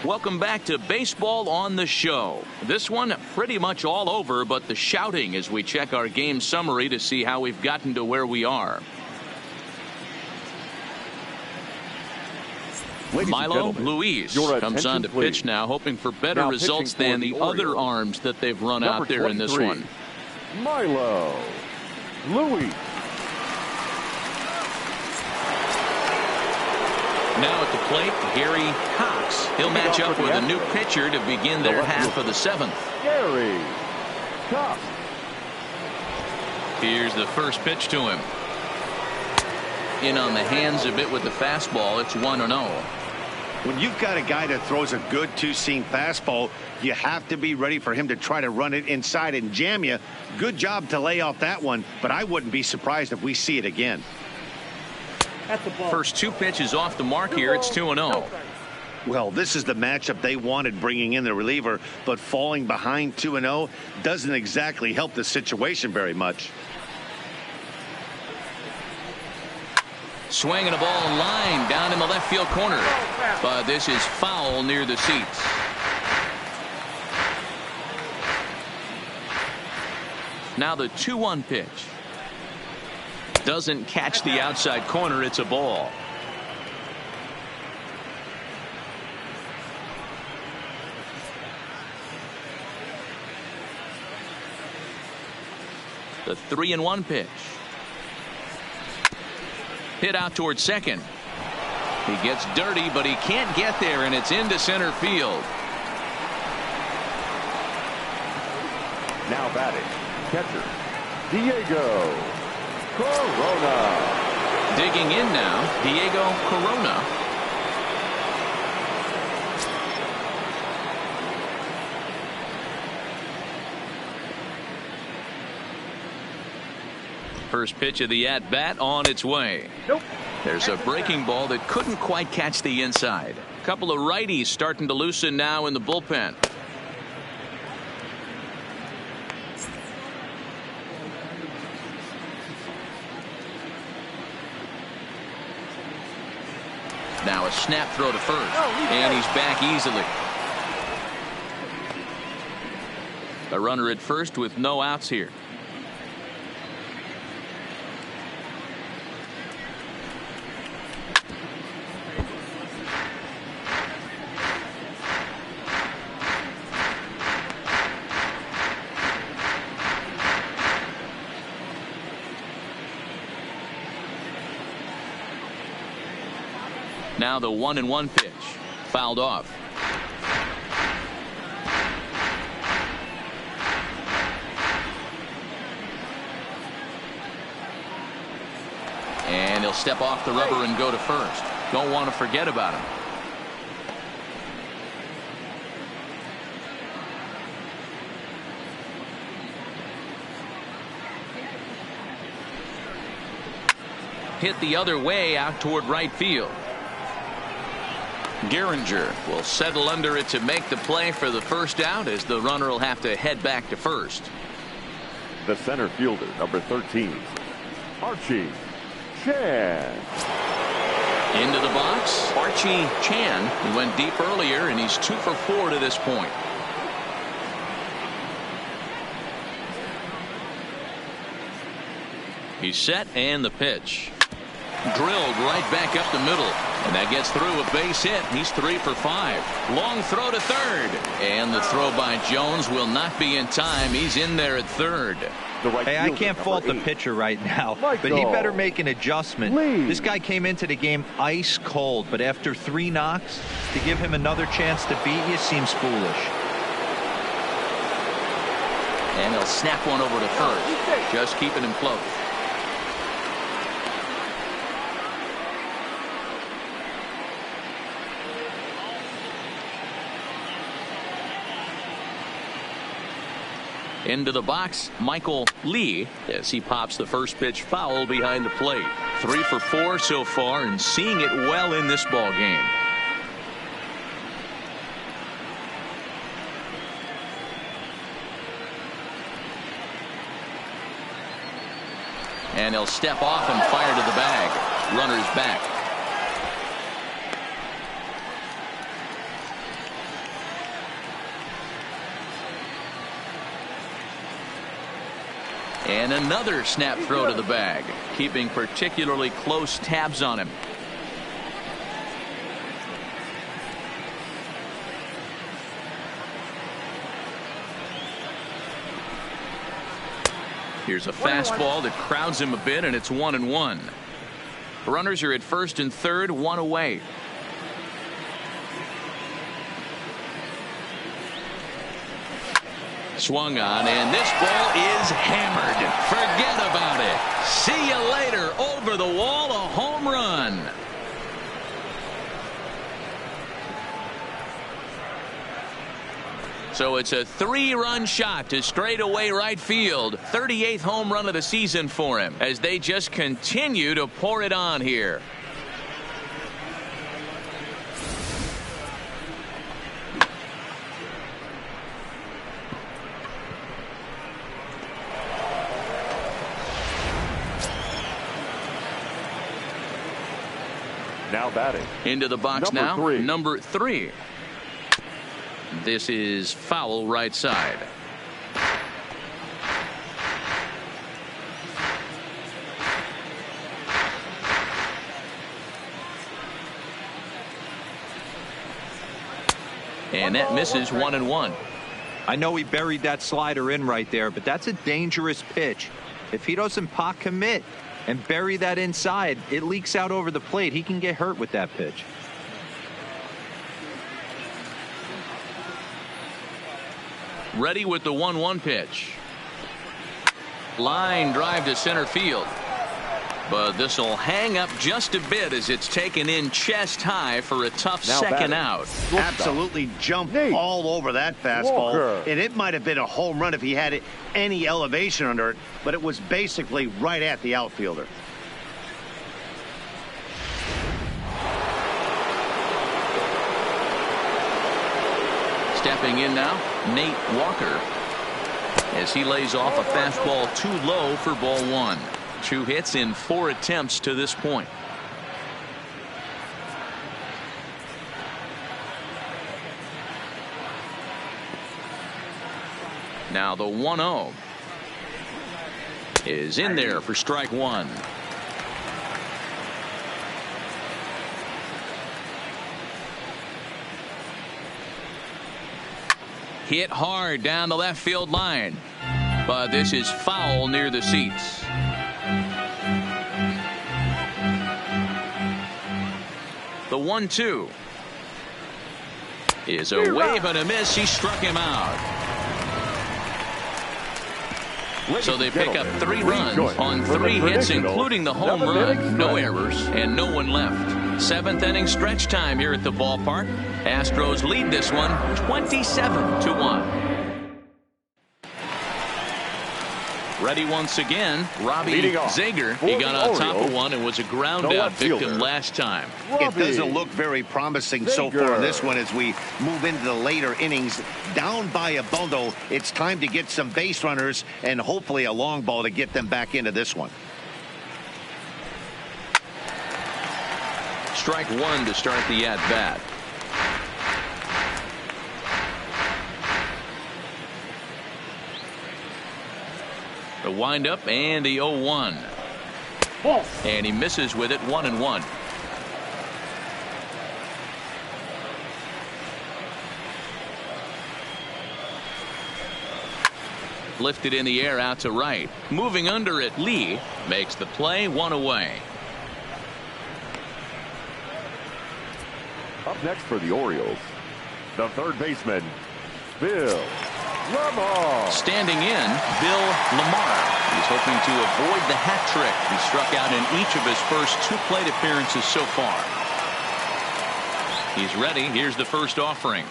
Welcome back to Baseball on the Show. This one pretty much all over, but the shouting as we check our game summary to see how we've gotten to where we are. Milo Luis comes on to pitch now, hoping for better results than the other arms that they've run out there in this one. Milo Luis. Now at the plate, Gary Cox. He'll match up with a new pitcher to begin their half of the 7th. Gary Cox. Here's the first pitch to him. In on the hands a bit with the fastball. It's 1-0. When you've got a guy that throws a good 2-seam fastball, you have to be ready for him to try to run it inside and jam you. Good job to lay off that one, but I wouldn't be surprised if we see it again. First 2 pitches off the mark here. It's 2-0. Well, this is the matchup they wanted, bringing in the reliever, but falling behind 2-0 doesn't exactly help the situation very much. Swinging a ball line down in the left field corner. But this is foul near the seats. Now the 2-1 pitch. Doesn't catch the outside corner. It's a ball. The 3-1 pitch. Hit out towards second. He gets dirty, but he can't get there, and it's into center field. Now batting, catcher, Diego Corona. Digging in now, Diego Corona. First pitch of the at-bat on its way. Nope. There's a breaking ball that couldn't quite catch the inside. A couple of righties starting to loosen now in the bullpen. Now a snap throw to first, and he's back easily. A runner at first with no outs here. Now the 1-1 pitch, fouled off. And he'll step off the rubber and go to first. Don't want to forget about him. Hit the other way out toward right field. Gehringer will settle under it to make the play for the first out, as the runner will have to head back to first. The center fielder, number 13, Archie Chan. Into the box, Archie Chan. He went deep earlier, and he's 2 for 4 to this point. He's set, and the pitch. Drilled right back up the middle, and that gets through a base hit. He's 3 for 5. Long throw to third, and the throw by Jones will not be in time. He's in there at third. Hey, I can't fault the pitcher right now, but he better make an adjustment. This guy came into the game ice cold, but after 3 knocks, to give him another chance to beat you seems foolish. And he'll snap one over to first, just keeping him close. Into the box, Michael Lee, as he pops the first pitch foul behind the plate. 3 for 4 so far, and seeing it well in this ball game. And he'll step off and fire to the bag. Runner's back. And another snap throw to the bag, keeping particularly close tabs on him. Here's a fastball that crowds him a bit, and it's 1-1. Runners are at first and third, 1 away. Swung on, and this ball is hammered. Forget about it. See you later. Over the wall, a home run. So it's a 3-run shot to straightaway right field. 38th home run of the season for him, as they just continue to pour it on here. Now batting. Into the box Number now. 3. Number 3. This is foul right side. And that misses 1-1. I know he buried that slider in right there, but that's a dangerous pitch. If he doesn't pot commit and bury that inside, it leaks out over the plate. He can get hurt with that pitch. Ready with the 1-1 pitch. Line drive to center field. But this will hang up just a bit as it's taken in chest high for a tough Now second batting. out. Absolutely jumped Nate all over that fastball. Walker. And it might have been a home run if he had any elevation under it, but it was basically right at the outfielder. Stepping in now, Nate Walker, as he lays off a fastball too low for ball 1. 2 hits in 4 attempts to this point. Now the 1-0 is in there for strike 1. Hit hard down the left field line, but this is foul near the seats. The 1-2 is a wave and a miss. He struck him out. So they pick up 3 runs on 3 hits, including the home run. No errors and no one left. 7th inning stretch time here at the ballpark. Astros lead this one 27-1. Ready once again, Robbie Zager. He got on top of one and was a ground out victim last time. It doesn't look very promising so far in this one as we move into the later innings. Down by a bundle, it's time to get some base runners and hopefully a long ball to get them back into this one. Strike 1 to start the at-bat. The windup and the 0-1. And he misses with it, 1-1. Lifted in the air out to right. Moving under it, Lee makes the play, 1 away. Up next for the Orioles, the third baseman, Bill Lamar. Standing in, Bill Lamar. He's hoping to avoid the hat trick. He struck out in each of his first 2 plate appearances so far. He's ready. Here's the first offering.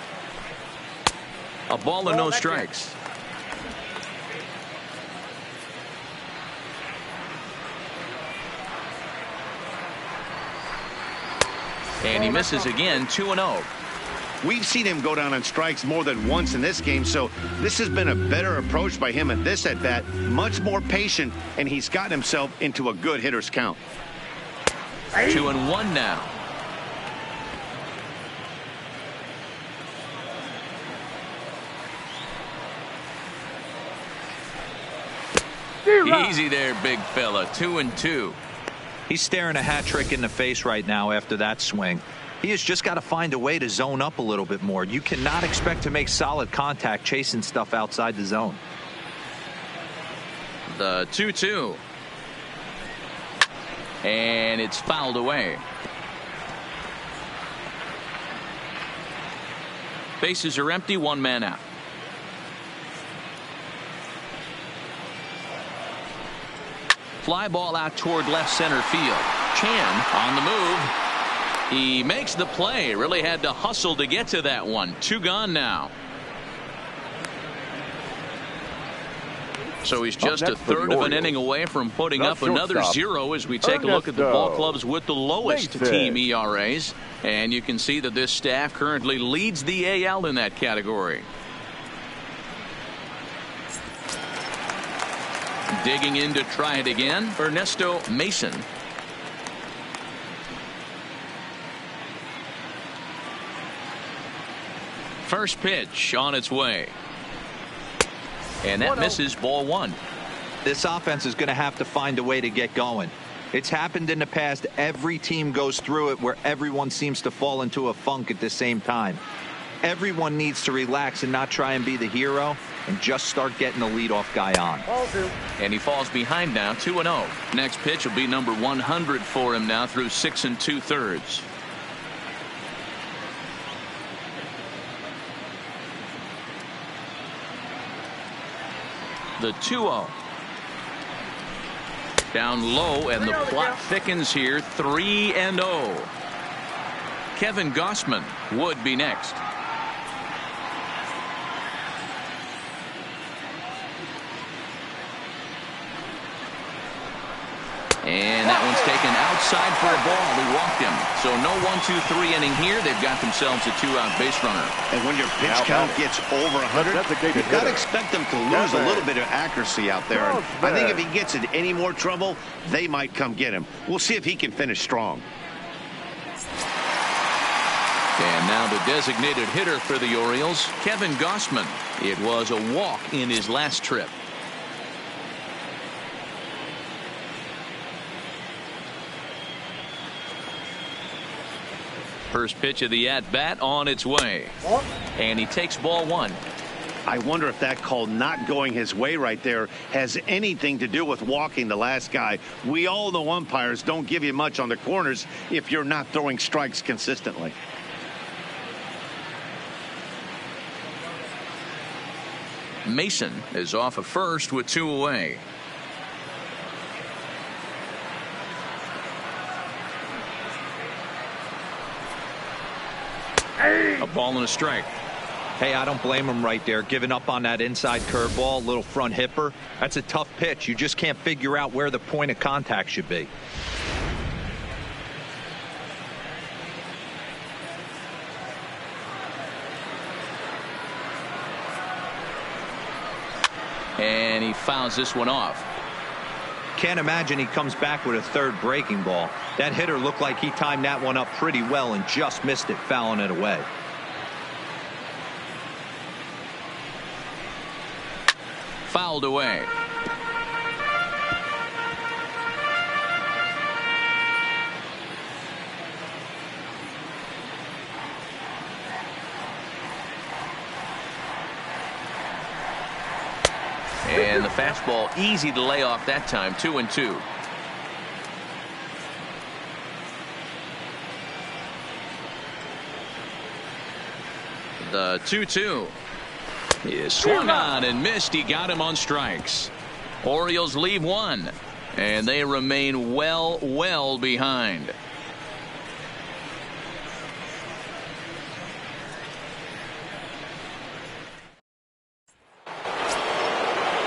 A ball and no strikes. And he misses again, 2-0. We've seen him go down on strikes more than once in this game, so this has been a better approach by him at this at-bat. Much more patient, and he's gotten himself into a good hitter's count. 2-1 now. Easy there, big fella. 2-2. He's staring a hat trick in the face right now after that swing. He has just got to find a way to zone up a little bit more. You cannot expect to make solid contact chasing stuff outside the zone. The 2-2. And it's fouled away. Bases are empty, 1 man out. Fly ball out toward left center field. Chan on the move. He makes the play. Really had to hustle to get to that one. 2 gone now. So he's just a third of an inning away from putting up another 0 as we take a look at the ball clubs with the lowest team ERAs. And you can see that this staff currently leads the AL in that category. Digging in to try it again, Ernesto Mason. First pitch on its way. And that misses, ball one. This offense is going to have to find a way to get going. It's happened in the past. Every team goes through it where everyone seems to fall into a funk at the same time. Everyone needs to relax and not try and be the hero and just start getting the leadoff guy on. And he falls behind now, 2-0. Next pitch will be number 100 for him now through 6 2/3. The 2-0. Down low, and the plot thickens here. 3-0. Kevin Gausman would be next. And that one's taken outside for a ball. He walked him. So no 1-2-3 inning here. They've got themselves a 2-out base runner. And when your pitch count gets over 100, you've got to expect them to lose a little bit of accuracy out there. And I think if he gets in any more trouble, they might come get him. We'll see if he can finish strong. And now the designated hitter for the Orioles, Kevin Gausman. It was a walk in his last trip. First pitch of the at-bat on its way. And he takes ball one. I wonder if that call not going his way right there has anything to do with walking the last guy. We all know umpires don't give you much on the corners if you're not throwing strikes consistently. Mason is off of first with 2 away. A ball and a strike. Hey, I don't blame him right there. Giving up on that inside curveball, little front hipper. That's a tough pitch. You just can't figure out where the point of contact should be. And he fouls this one off. Can't imagine he comes back with a third breaking ball. That hitter looked like he timed that one up pretty well and just missed it, fouling it away. Fouled away. And the fastball easy to lay off that time. 2-2. The 2-2 is swung on and missed. He got him on strikes. Orioles leave one, and they remain well behind.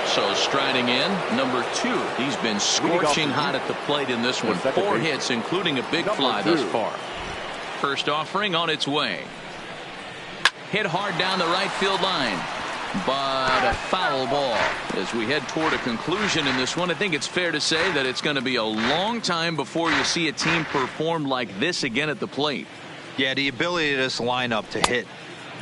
So striding in, number 2. He's been scorching hot at the plate in this one. 4 hits, including a big fly thus far. First offering on its way. Hit hard down the right field line, but a foul ball. As we head toward a conclusion in this one, I think it's fair to say that it's going to be a long time before you see a team perform like this again at the plate. Yeah, the ability of this lineup to hit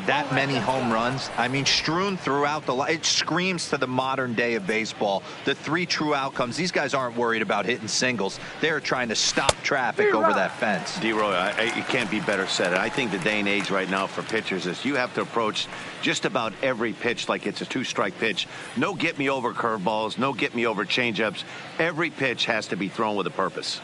that many home runs, I mean, strewn throughout the line, it screams to the modern day of baseball. The 3 true outcomes. These guys aren't worried about hitting singles. They're trying to stop traffic over that fence. D-Roy, it can't be better said. I think the day and age right now for pitchers is you have to approach just about every pitch like it's a 2-strike pitch. No get me over curveballs, no get me over changeups. Every pitch has to be thrown with a purpose.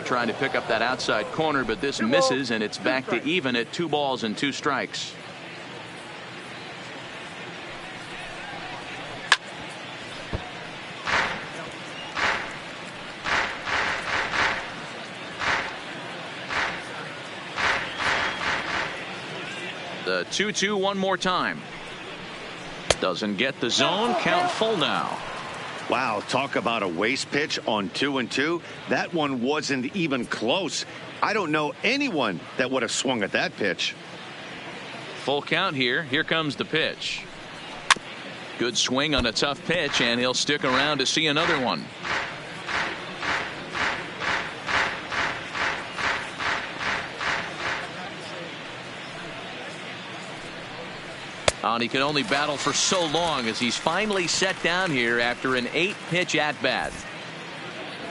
Trying to pick up that outside corner, but this misses, and it's back to even at 2 balls and 2 strikes. The 2-2 one more time. Doesn't get the zone. Count full now. Wow, talk about a waste pitch on 2-2. That one wasn't even close. I don't know anyone that would have swung at that pitch. Full count here. Here comes the pitch. Good swing on a tough pitch, and he'll stick around to see another one. And he can only battle for so long as he's finally set down here after an 8-pitch at-bat.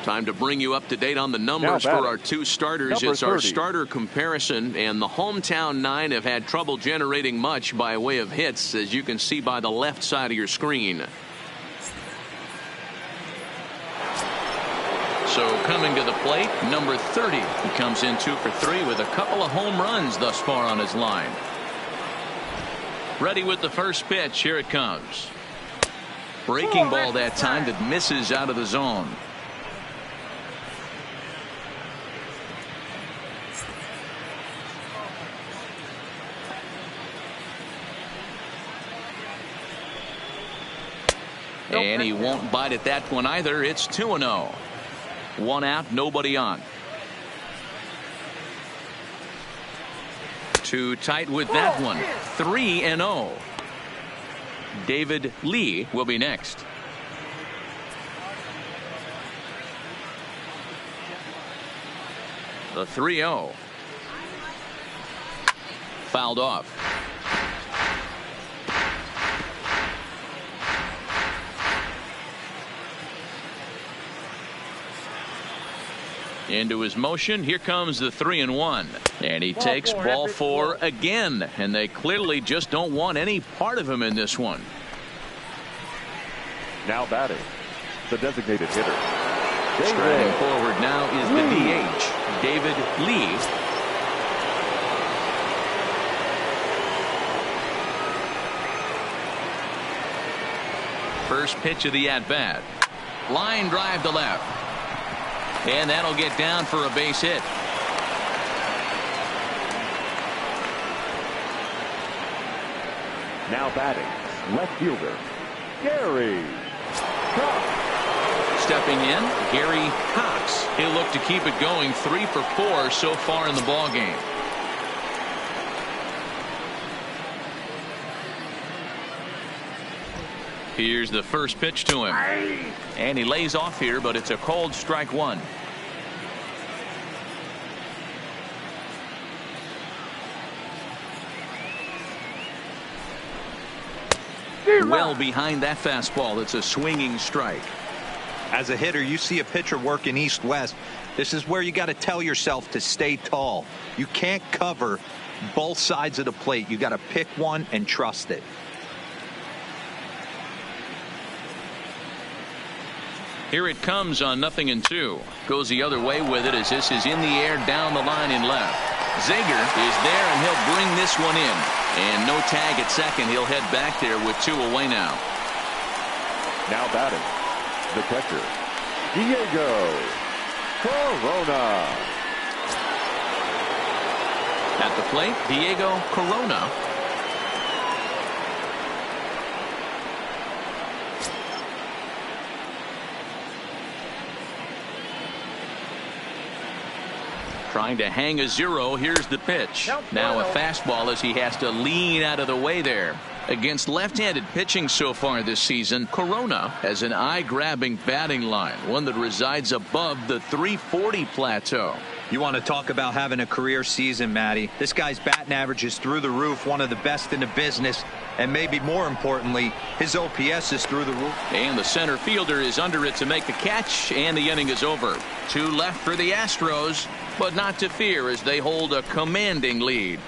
Time to bring you up to date on the numbers for our two starters. It's our starter comparison, and the hometown 9 have had trouble generating much by way of hits, as you can see by the left side of your screen. So coming to the plate, number 30. He comes in 2 for 3 with a couple of home runs thus far on his line. Ready with the first pitch. Here it comes. Breaking ball that time that misses out of the zone. And he won't bite at that one either. It's 2-0. 1 out, nobody on. Too tight with that one. 3-0. David Lee will be next. The 3-0. Fouled off. Into his motion. Here comes the 3-1. And he takes ball 4 again. And they clearly just don't want any part of him in this one. Now batting, the designated hitter. Striding forward now is the DH, David Lee. First pitch of the at-bat. Line drive to left. And that'll get down for a base hit. Now batting, left fielder, Gary Cox. Stepping in, Gary Cox. He'll look to keep it going. 3 for 4 so far in the ball game. Here's the first pitch to him. And he lays off here, but it's a cold strike 1. Well behind that fastball. It's a swinging strike. As a hitter, you see a pitcher working east-west. This is where you got to tell yourself to stay tall. You can't cover both sides of the plate. You got to pick one and trust it. Here it comes on 0-2. Goes the other way with it as this is in the air down the line in left. Zager is there and he'll bring this one in. And no tag at second. He'll head back there with 2 away now. Now batting, the catcher, Diego Corona. At the plate, Diego Corona. Trying to hang a 0. Here's the pitch. Now a fastball as he has to lean out of the way there. Against left-handed pitching so far this season, Corona has an eye-grabbing batting line, one that resides above the 340 plateau. You want to talk about having a career season, Matty. This guy's batting average is through the roof, one of the best in the business, and maybe more importantly, his OPS is through the roof. And the center fielder is under it to make the catch, and the inning is over. 2 left for the Astros, but not to fear as they hold a commanding lead.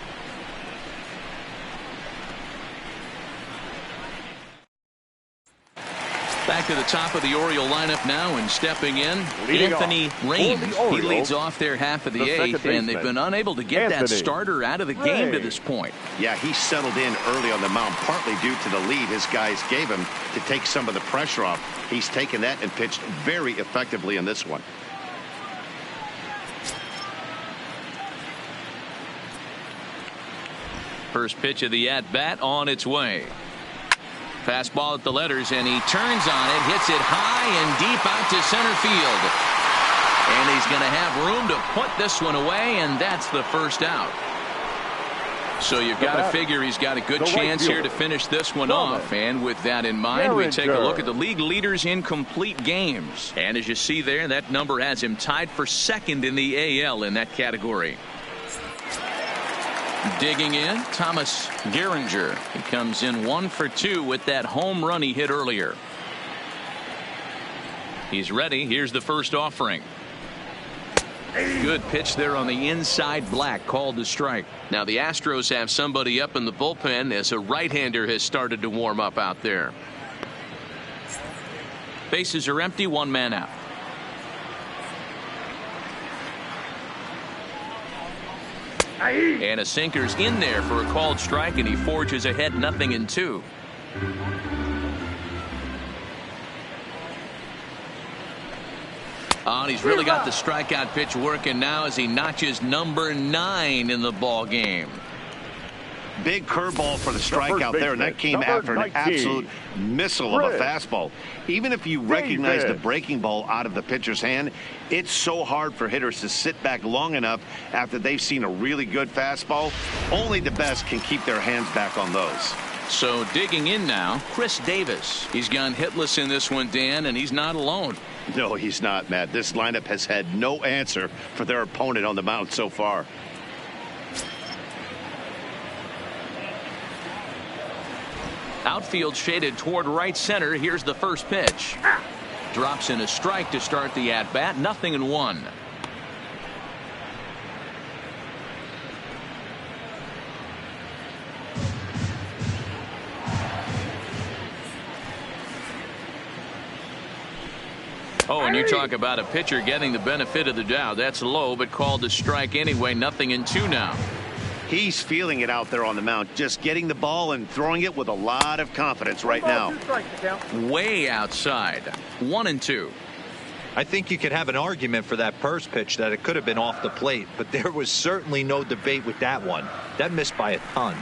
Back to the top of the Oriole lineup now, and stepping in, Leading Anthony Raines. He leads off their half of the 8th, and they've been unable to get that starter out of the game to this point. Yeah, he settled in early on the mound, partly due to the lead his guys gave him to take some of the pressure off. He's taken that and pitched very effectively in this one. First pitch of the at-bat on its way. Fastball at the letters, and he turns on it, hits it high and deep out to center field. And he's going to have room to put this one away, and that's the first out. So you've got to figure he's got a good chance here to finish this one off. And with that in mind, we take a look at the league leaders in complete games. And as you see there, that number has him tied for second in the AL in that category. Digging in, Thomas Geringer. He comes in 1 for 2 with that home run he hit earlier. He's ready. Here's the first offering. Good pitch there on the inside. Black called to strike. Now the Astros have somebody up in the bullpen as a right-hander has started to warm up out there. Bases are empty. 1 man out. And a sinker's in there for a called strike, and he forges ahead 0-2. Oh, and he's really got the strikeout pitch working now as he notches number 9 in the ball game. Big curveball for the strikeout there, and that came after an absolute missile of a fastball. Even if you recognize the breaking ball out of the pitcher's hand, it's so hard for hitters to sit back long enough after they've seen a really good fastball. Only the best can keep their hands back on those. So digging in now, Chris Davis. He's gone hitless in this one, Dan, and he's not alone. No, he's not, Matt. This lineup has had no answer for their opponent on the mound so far. Outfield shaded toward right center. Here's the first pitch. Drops in a strike to start the at-bat. 0-1. Oh, and you talk about a pitcher getting the benefit of the doubt. That's low, but called to strike anyway. 0-2 now. He's feeling it out there on the mound, just getting the ball and throwing it with a lot of confidence right now. Way outside. 1-2. I think you could have an argument for that first pitch that it could have been off the plate, but there was certainly no debate with that one. That missed by a ton.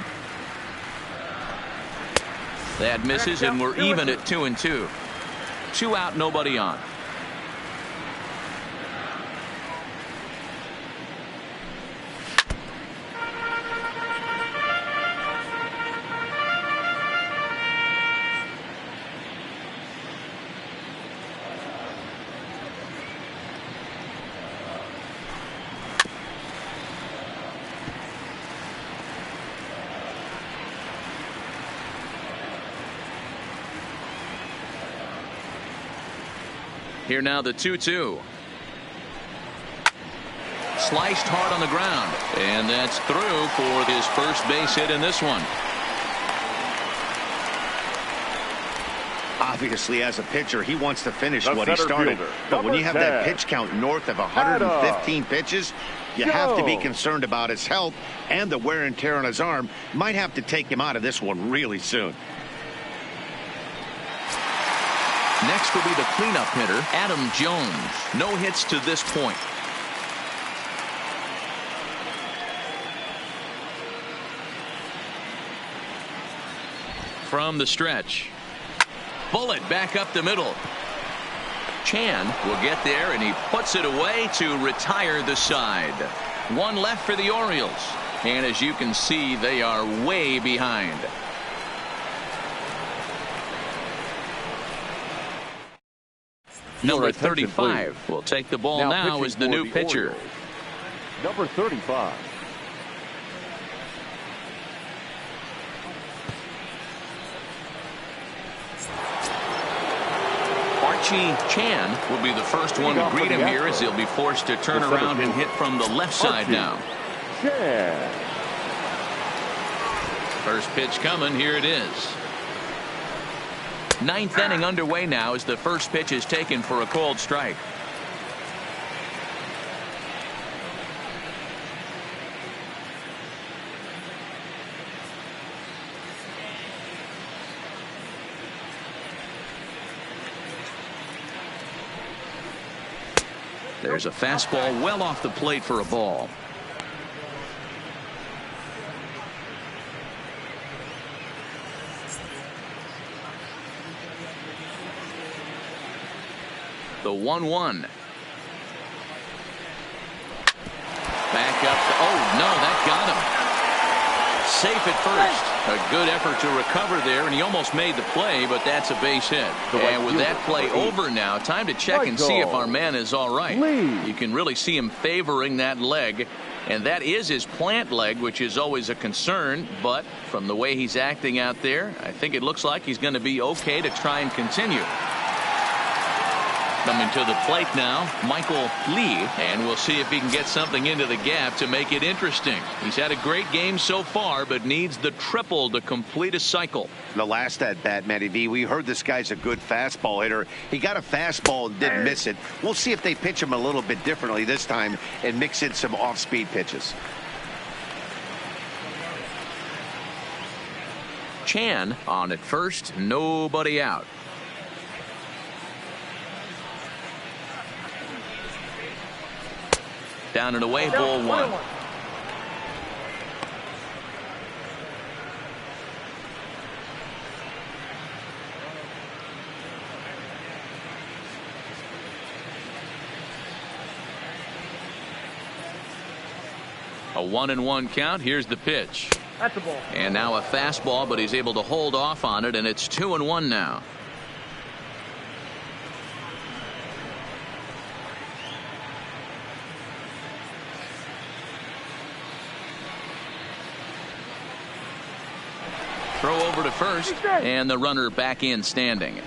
That misses, and we're even at 2-2. 2 out, nobody on. Here now the 2-2. Sliced hard on the ground, and that's through for his first base hit in this one. Obviously, as a pitcher, he wants to finish what he started. But when you have that pitch count north of 115 pitches, you have to be concerned about his health, and the wear and tear on his arm might have to take him out of this one really soon. Next will be the cleanup hitter, Adam Jones. No hits to this point. From the stretch. Bullet back up the middle. Chan will get there, and he puts it away to retire the side. 1 left for the Orioles. And as you can see, they are way behind. Number 35 will take the ball now as the new pitcher. Number 35. Archie Chan will be the first one to greet him here as he'll be forced to turn around and hit from the left side now. First pitch coming. Here it is. 9th inning underway now as the first pitch is taken for a called strike. There's a fastball well off the plate for a ball. The 1-1. Back up. Oh, no, that got him. Safe at first. A good effort to recover there, and he almost made the play, but that's a base hit. And with that play over now, time to check and see if our man is all right. You can really see him favoring that leg And that is his plant leg, which is always a concern. But from the way he's acting out there, I think it looks like he's going to be okay to try and continue. Coming to the plate now, Michael Lee, and we'll see if he can get something into the gap to make it interesting. He's had a great game so far, but needs the triple to complete a cycle. The last at bat, Matty V, we heard this guy's a good fastball hitter. He got a fastball and didn't miss it. We'll see if they pitch him a little bit differently this time and mix in some off-speed pitches. Chan on at first, nobody out. Down and away, ball one. A 1-1 count. Here's the pitch. That's a ball. And now a fastball, but he's able to hold off on it, and it's 2-1 now. Throw over to first, and the runner back in standing.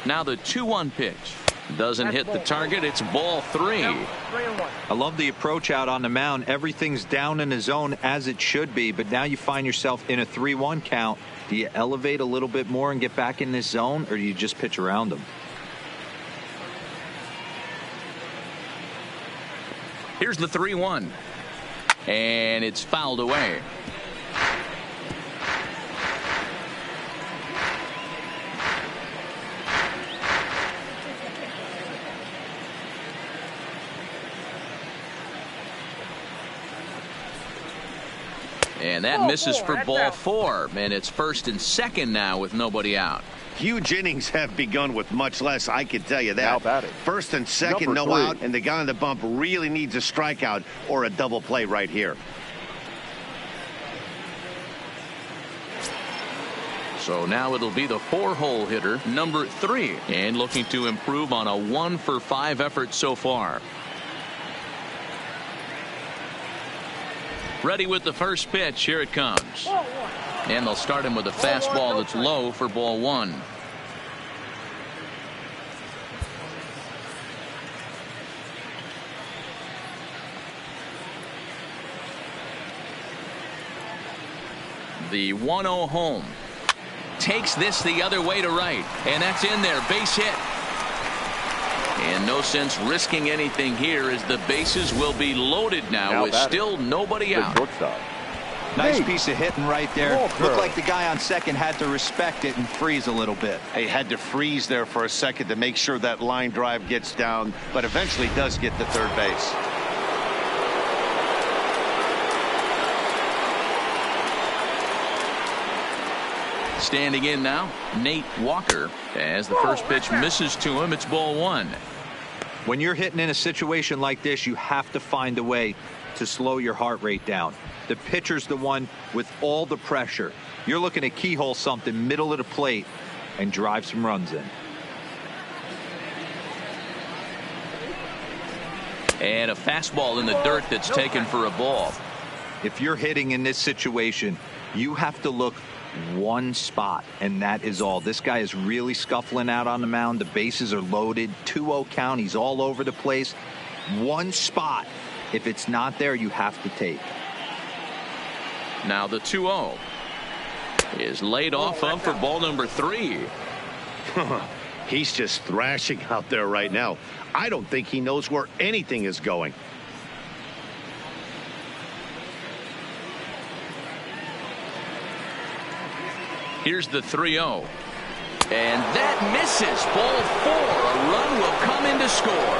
Now the 2-1 pitch. Doesn't hit the target. It's ball 3. I love the approach out on the mound. Everything's down in the zone as it should be, but now you find yourself in a 3-1 count. Do you elevate a little bit more and get back in this zone, or do you just pitch around them? Here's the 3-1. And it's fouled away. And that misses for ball 4. And it's first and second now with nobody out. Huge innings have begun with much less, I can tell you that. Now batting. First and second, no out, and the guy on the bump really needs a strikeout or a double play right here. So now it'll be the 4-hole hitter, number 3, and looking to improve on a 1-for-5 effort so far. Ready with the first pitch. Here it comes. And they'll start him with a fastball that's low for ball 1. The 1-0 home. Takes this the other way to right. And that's in there. Base hit. And no sense risking anything here as the bases will be loaded now with still nobody out. Nice piece of hitting right there. Looked like the guy on second had to respect it and freeze a little bit. He had to freeze there for a second to make sure that line drive gets down, but eventually does get to third base. Standing in now, Nate Walker. As the first pitch misses to him, it's ball 1. When you're hitting in a situation like this, you have to find a way to slow your heart rate down. The pitcher's the one with all the pressure. You're looking to keyhole something middle of the plate and drive some runs in. And a fastball in the dirt that's taken for a ball. If you're hitting in this situation, you have to look one spot, and that is all. This guy is really scuffling out on the mound. The bases are loaded. 2-0 count. He's all over the place. One spot. If it's not there, you have to take. Now the 2-0 is laid off of for ball number 3. He's just thrashing out there right now. I don't think he knows where anything is going. Here's the 3-0. And that misses. Ball 4. A run will come in to score.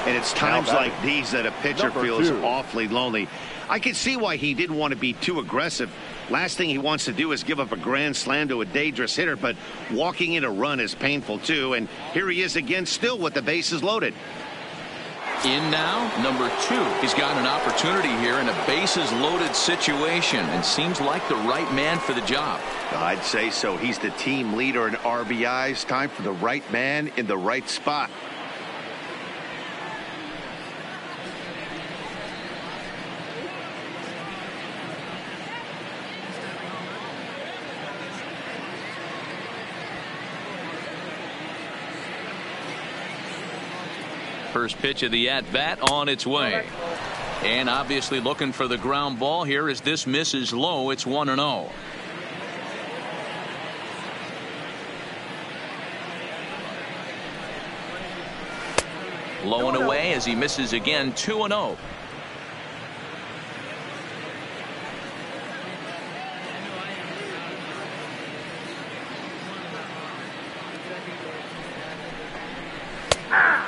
And it's times like these that a pitcher feels awfully lonely. I can see why he didn't want to be too aggressive. Last thing he wants to do is give up a grand slam to a dangerous hitter, but walking in a run is painful too. And here he is again, still with the bases loaded. In now, number 2. He's got an opportunity here in a bases loaded situation and seems like the right man for the job. I'd say so. He's the team leader in RBIs. Time for the right man in the right spot. First pitch of the at-bat on its way. And obviously looking for the ground ball here as this misses low. It's 1-0. Low and away as he misses again. 2-0.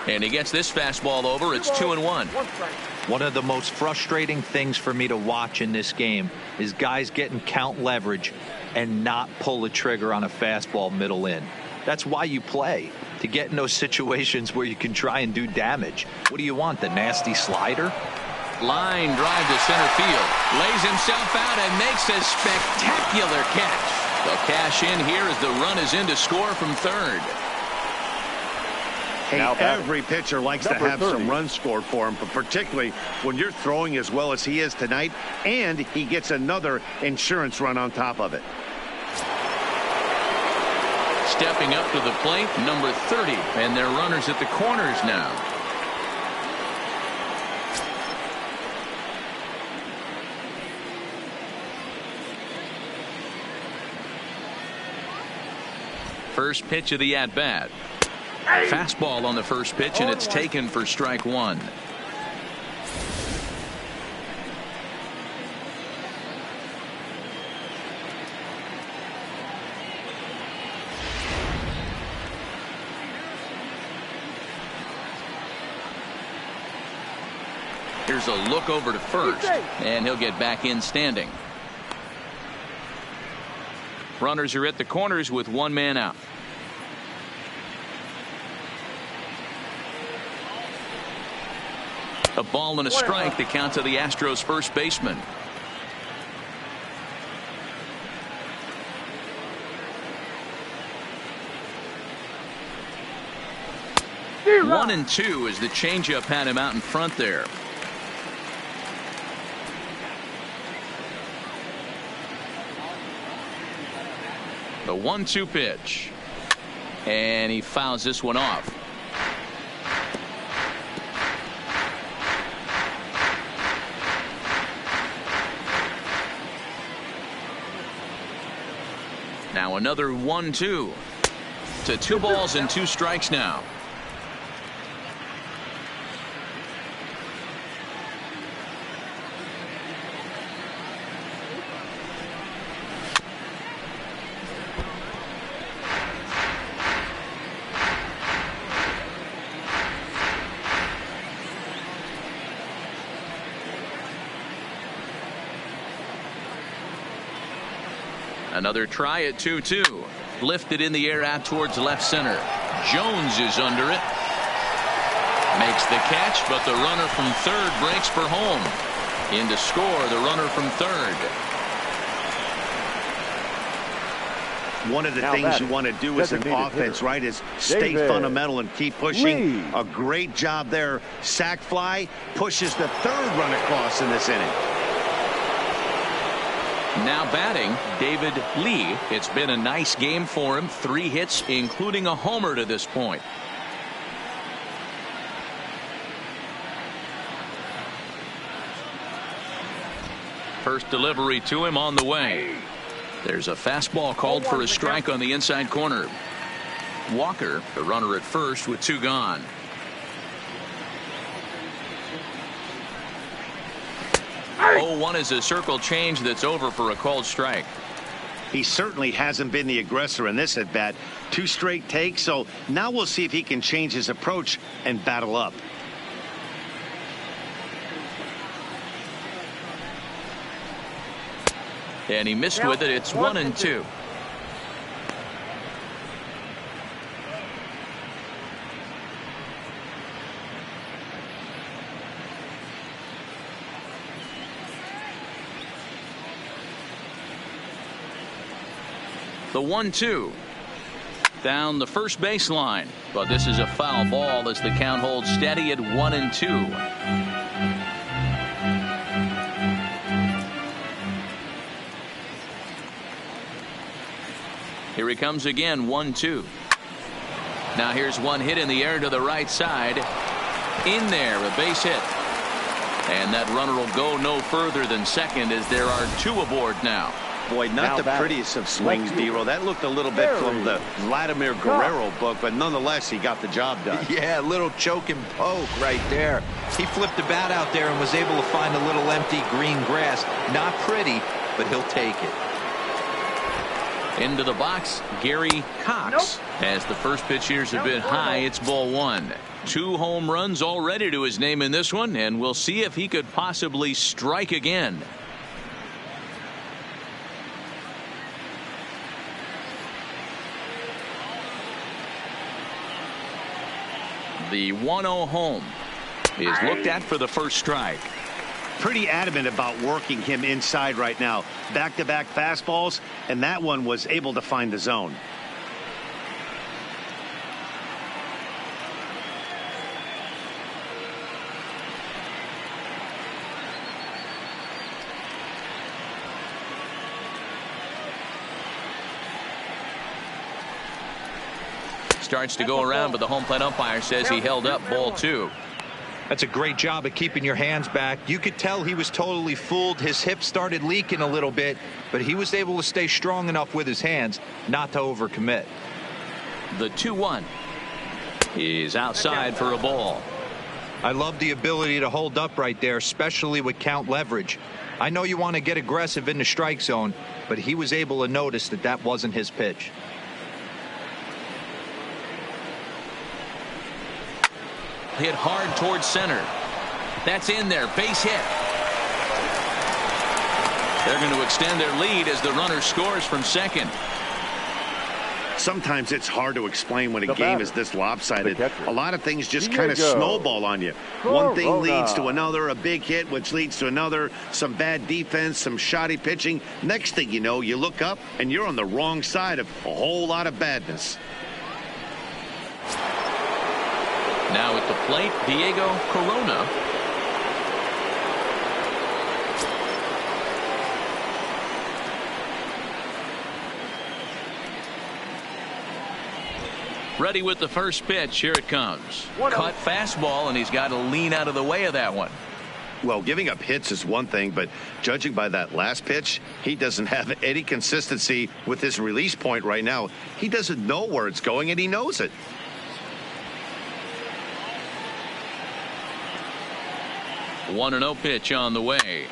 And he gets this fastball over. It's 2-1. One of the most frustrating things for me to watch in this game is guys getting count leverage and not pull the trigger on a fastball middle in. That's why you play, to get in those situations where you can try and do damage. What do you want, the nasty slider? Line drive to center field. Lays himself out and makes a spectacular catch. They'll cash in here as the run is in to score from third. Hey, every pitcher likes to have some runs scored for him, but particularly when you're throwing as well as he is tonight, and he gets another insurance run on top of it. Stepping up to the plate, number 30, and they're runners at the corners now. First pitch of the at-bat. Fastball on the first pitch, and it's taken for strike 1. Here's a look over to first, and he'll get back in standing. Runners are at the corners with one man out. A ball and a strike, the count to the Astros first baseman. One and two as the changeup had him out in front there. The 1-2 pitch. And he fouls this one off. Now another 1-2 to 2 balls and 2 strikes now. Another try at 2-2. Lifted in the air out towards left center. Jones is under it. Makes the catch, but the runner from third breaks for home. In to score, the runner from third. One of the things you want to do as an offense, right, is stay fundamental and keep pushing. A great job there. Sac fly pushes the third run across in this inning. Now batting, David Lee. It's been a nice game for him. 3 hits, including a homer to this point. First delivery to him on the way. There's a fastball called for a strike on the inside corner. Walker, the runner at first with 2 gone. Oh, 1 is a circle change that's over for a called strike. He certainly hasn't been the aggressor in this at bat. 2 straight takes, so now we'll see if he can change his approach and battle up. And he missed with it. It's 1-2. The 1-2. Down the first baseline. But this is a foul ball as the count holds steady at 1-2. Here he comes again, 1-2. Now here's one hit in the air to the right side. In there, a base hit. And that runner will go no further than second as there are two aboard now. Boy, not the prettiest of swings, D-Roll. That looked a little bit from the Vladimir Guerrero book, but nonetheless, he got the job done. Yeah, a little choke and poke right there. He flipped the bat out there and was able to find a little empty green grass. Not pretty, but he'll take it. Into the box, Gary Cox. As the first pitch here's a bit high, it's ball one. 2 home runs already to his name in this one, and we'll see if he could possibly strike again. The 1-0 home is looked at for the first strike. Pretty adamant about working him inside right now. Back-to-back fastballs, and that one was able to find the zone. Starts to go around, but the home plate umpire says he held up ball 2. That's a great job of keeping your hands back. You could tell he was totally fooled. His hip started leaking a little bit, but he was able to stay strong enough with his hands not to overcommit. The 2-1 is outside for a ball. I love the ability to hold up right there, especially with count leverage. I know you want to get aggressive in the strike zone, but he was able to notice that that wasn't his pitch. Hit hard towards center. That's in there. Base hit. They're going to extend their lead as the runner scores from second. Sometimes it's hard to explain when a game is this lopsided. A lot of things just kind of snowball on you. One thing leads to another, a big hit, which leads to another, some bad defense, some shoddy pitching. Next thing you know, you look up and you're on the wrong side of a whole lot of badness. Now at the plate, Diego Corona. Ready with the first pitch. Here it comes. Cut fastball, and he's got to lean out of the way of that one. Well, giving up hits is one thing, but judging by that last pitch, he doesn't have any consistency with his release point right now. He doesn't know where it's going, and he knows it. 1-0 pitch on the way.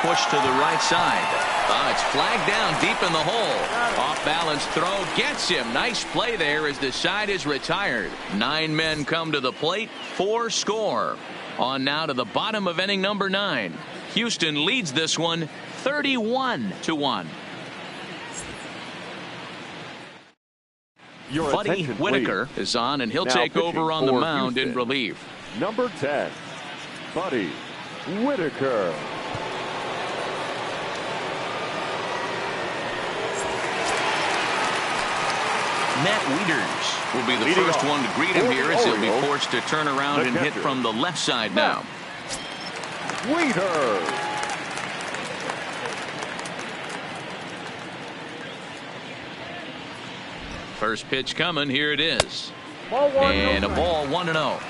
Push to the right side. It's flagged down deep in the hole. Off balance throw gets him. Nice play there as the side is retired. 9 men come to the plate. 4 score. On now to the bottom of inning number 9. Houston leads this one 31-1. Buddy Whitaker is on, and he'll take over on the mound in relief. Number 10, Buddy Whitaker. Matt Wieters will be the first one to greet him here as he'll be forced to turn around and hit from the left side now. Wieters. First pitch coming. Here it is. And a ball 1-0.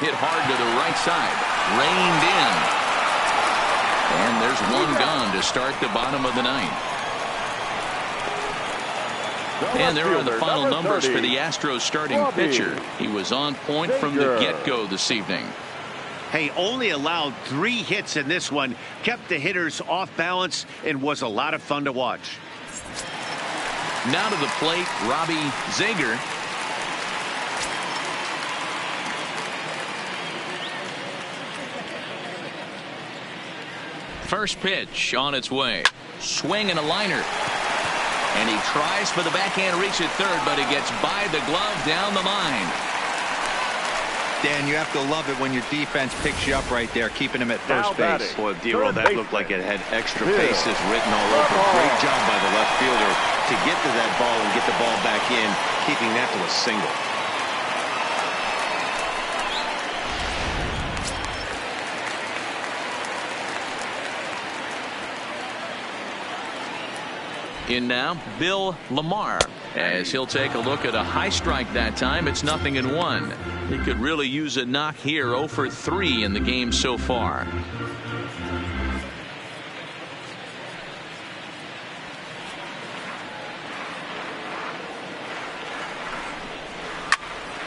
Hit hard to the right side. Reined in. And there's one gone to start the bottom of the 9th. And there are the final numbers for the Astros starting pitcher. He was on point from the get-go this evening. Hey, only allowed 3 hits in this one. Kept the hitters off balance and was a lot of fun to watch. Now to the plate, Robbie Zager. First pitch on its way. Swing and a liner. And he tries for the backhand reach at third, but he gets by the glove down the line. Dan, you have to love it when your defense picks you up right there, keeping him at first base. Boy, D-Roll, that looked like it had extra bases written all over. Great job by the left fielder to get to that ball and get the ball back in, keeping that to a single. In now, Bill Lamar, as he'll take a look at a high strike that time. It's 0-1. He could really use a knock here. 0 for 3 in the game so far.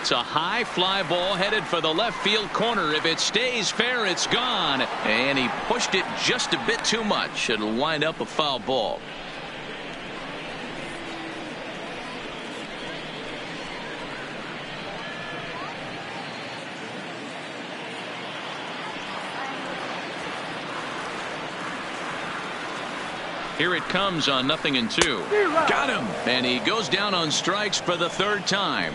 It's a high fly ball headed for the left field corner. If it stays fair, it's gone. And he pushed it just a bit too much. It'll wind up a foul ball. Here it comes on 0-2. Got him. And he goes down on strikes for the third time.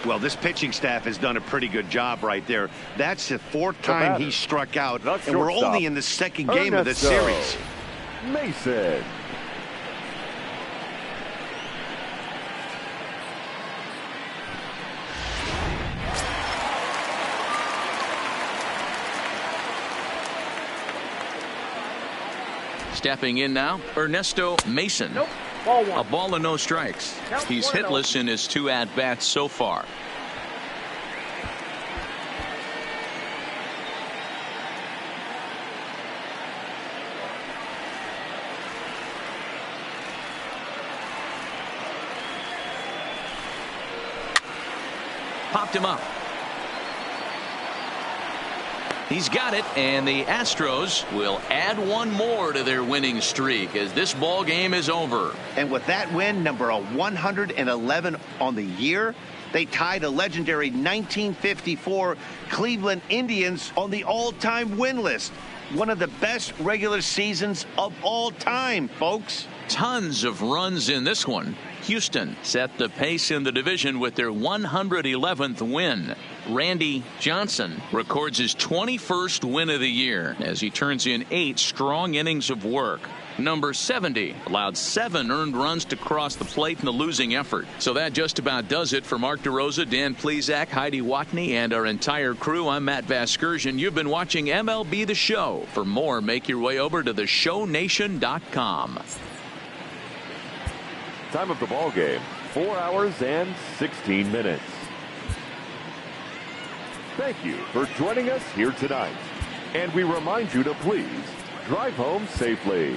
Well, this pitching staff has done a pretty good job right there. That's the fourth time he struck out, and we're only in the second game of this series. Mason. Stepping in now, Ernesto Mason. Nope. Ball one. A ball and no strikes. He's hitless in his 2 at-bats so far. Popped him up. He's got it, and the Astros will add one more to their winning streak as this ball game is over. And with that win, number 111 on the year, they tied a legendary 1954 Cleveland Indians on the all-time win list. One of the best regular seasons of all time, folks. Tons of runs in this one. Houston set the pace in the division with their 111th win. Randy Johnson records his 21st win of the year as he turns in 8 strong innings of work. Number 70 allowed 7 earned runs to cross the plate in the losing effort. So that just about does it for Mark DeRosa, Dan Plesac, Heidi Watney, and our entire crew. I'm Matt Vasgersian. You've been watching MLB The Show. For more, make your way over to theshownation.com. Time of the ball game, 4 hours and 16 minutes. Thank you for joining us here tonight. And we remind you to please drive home safely.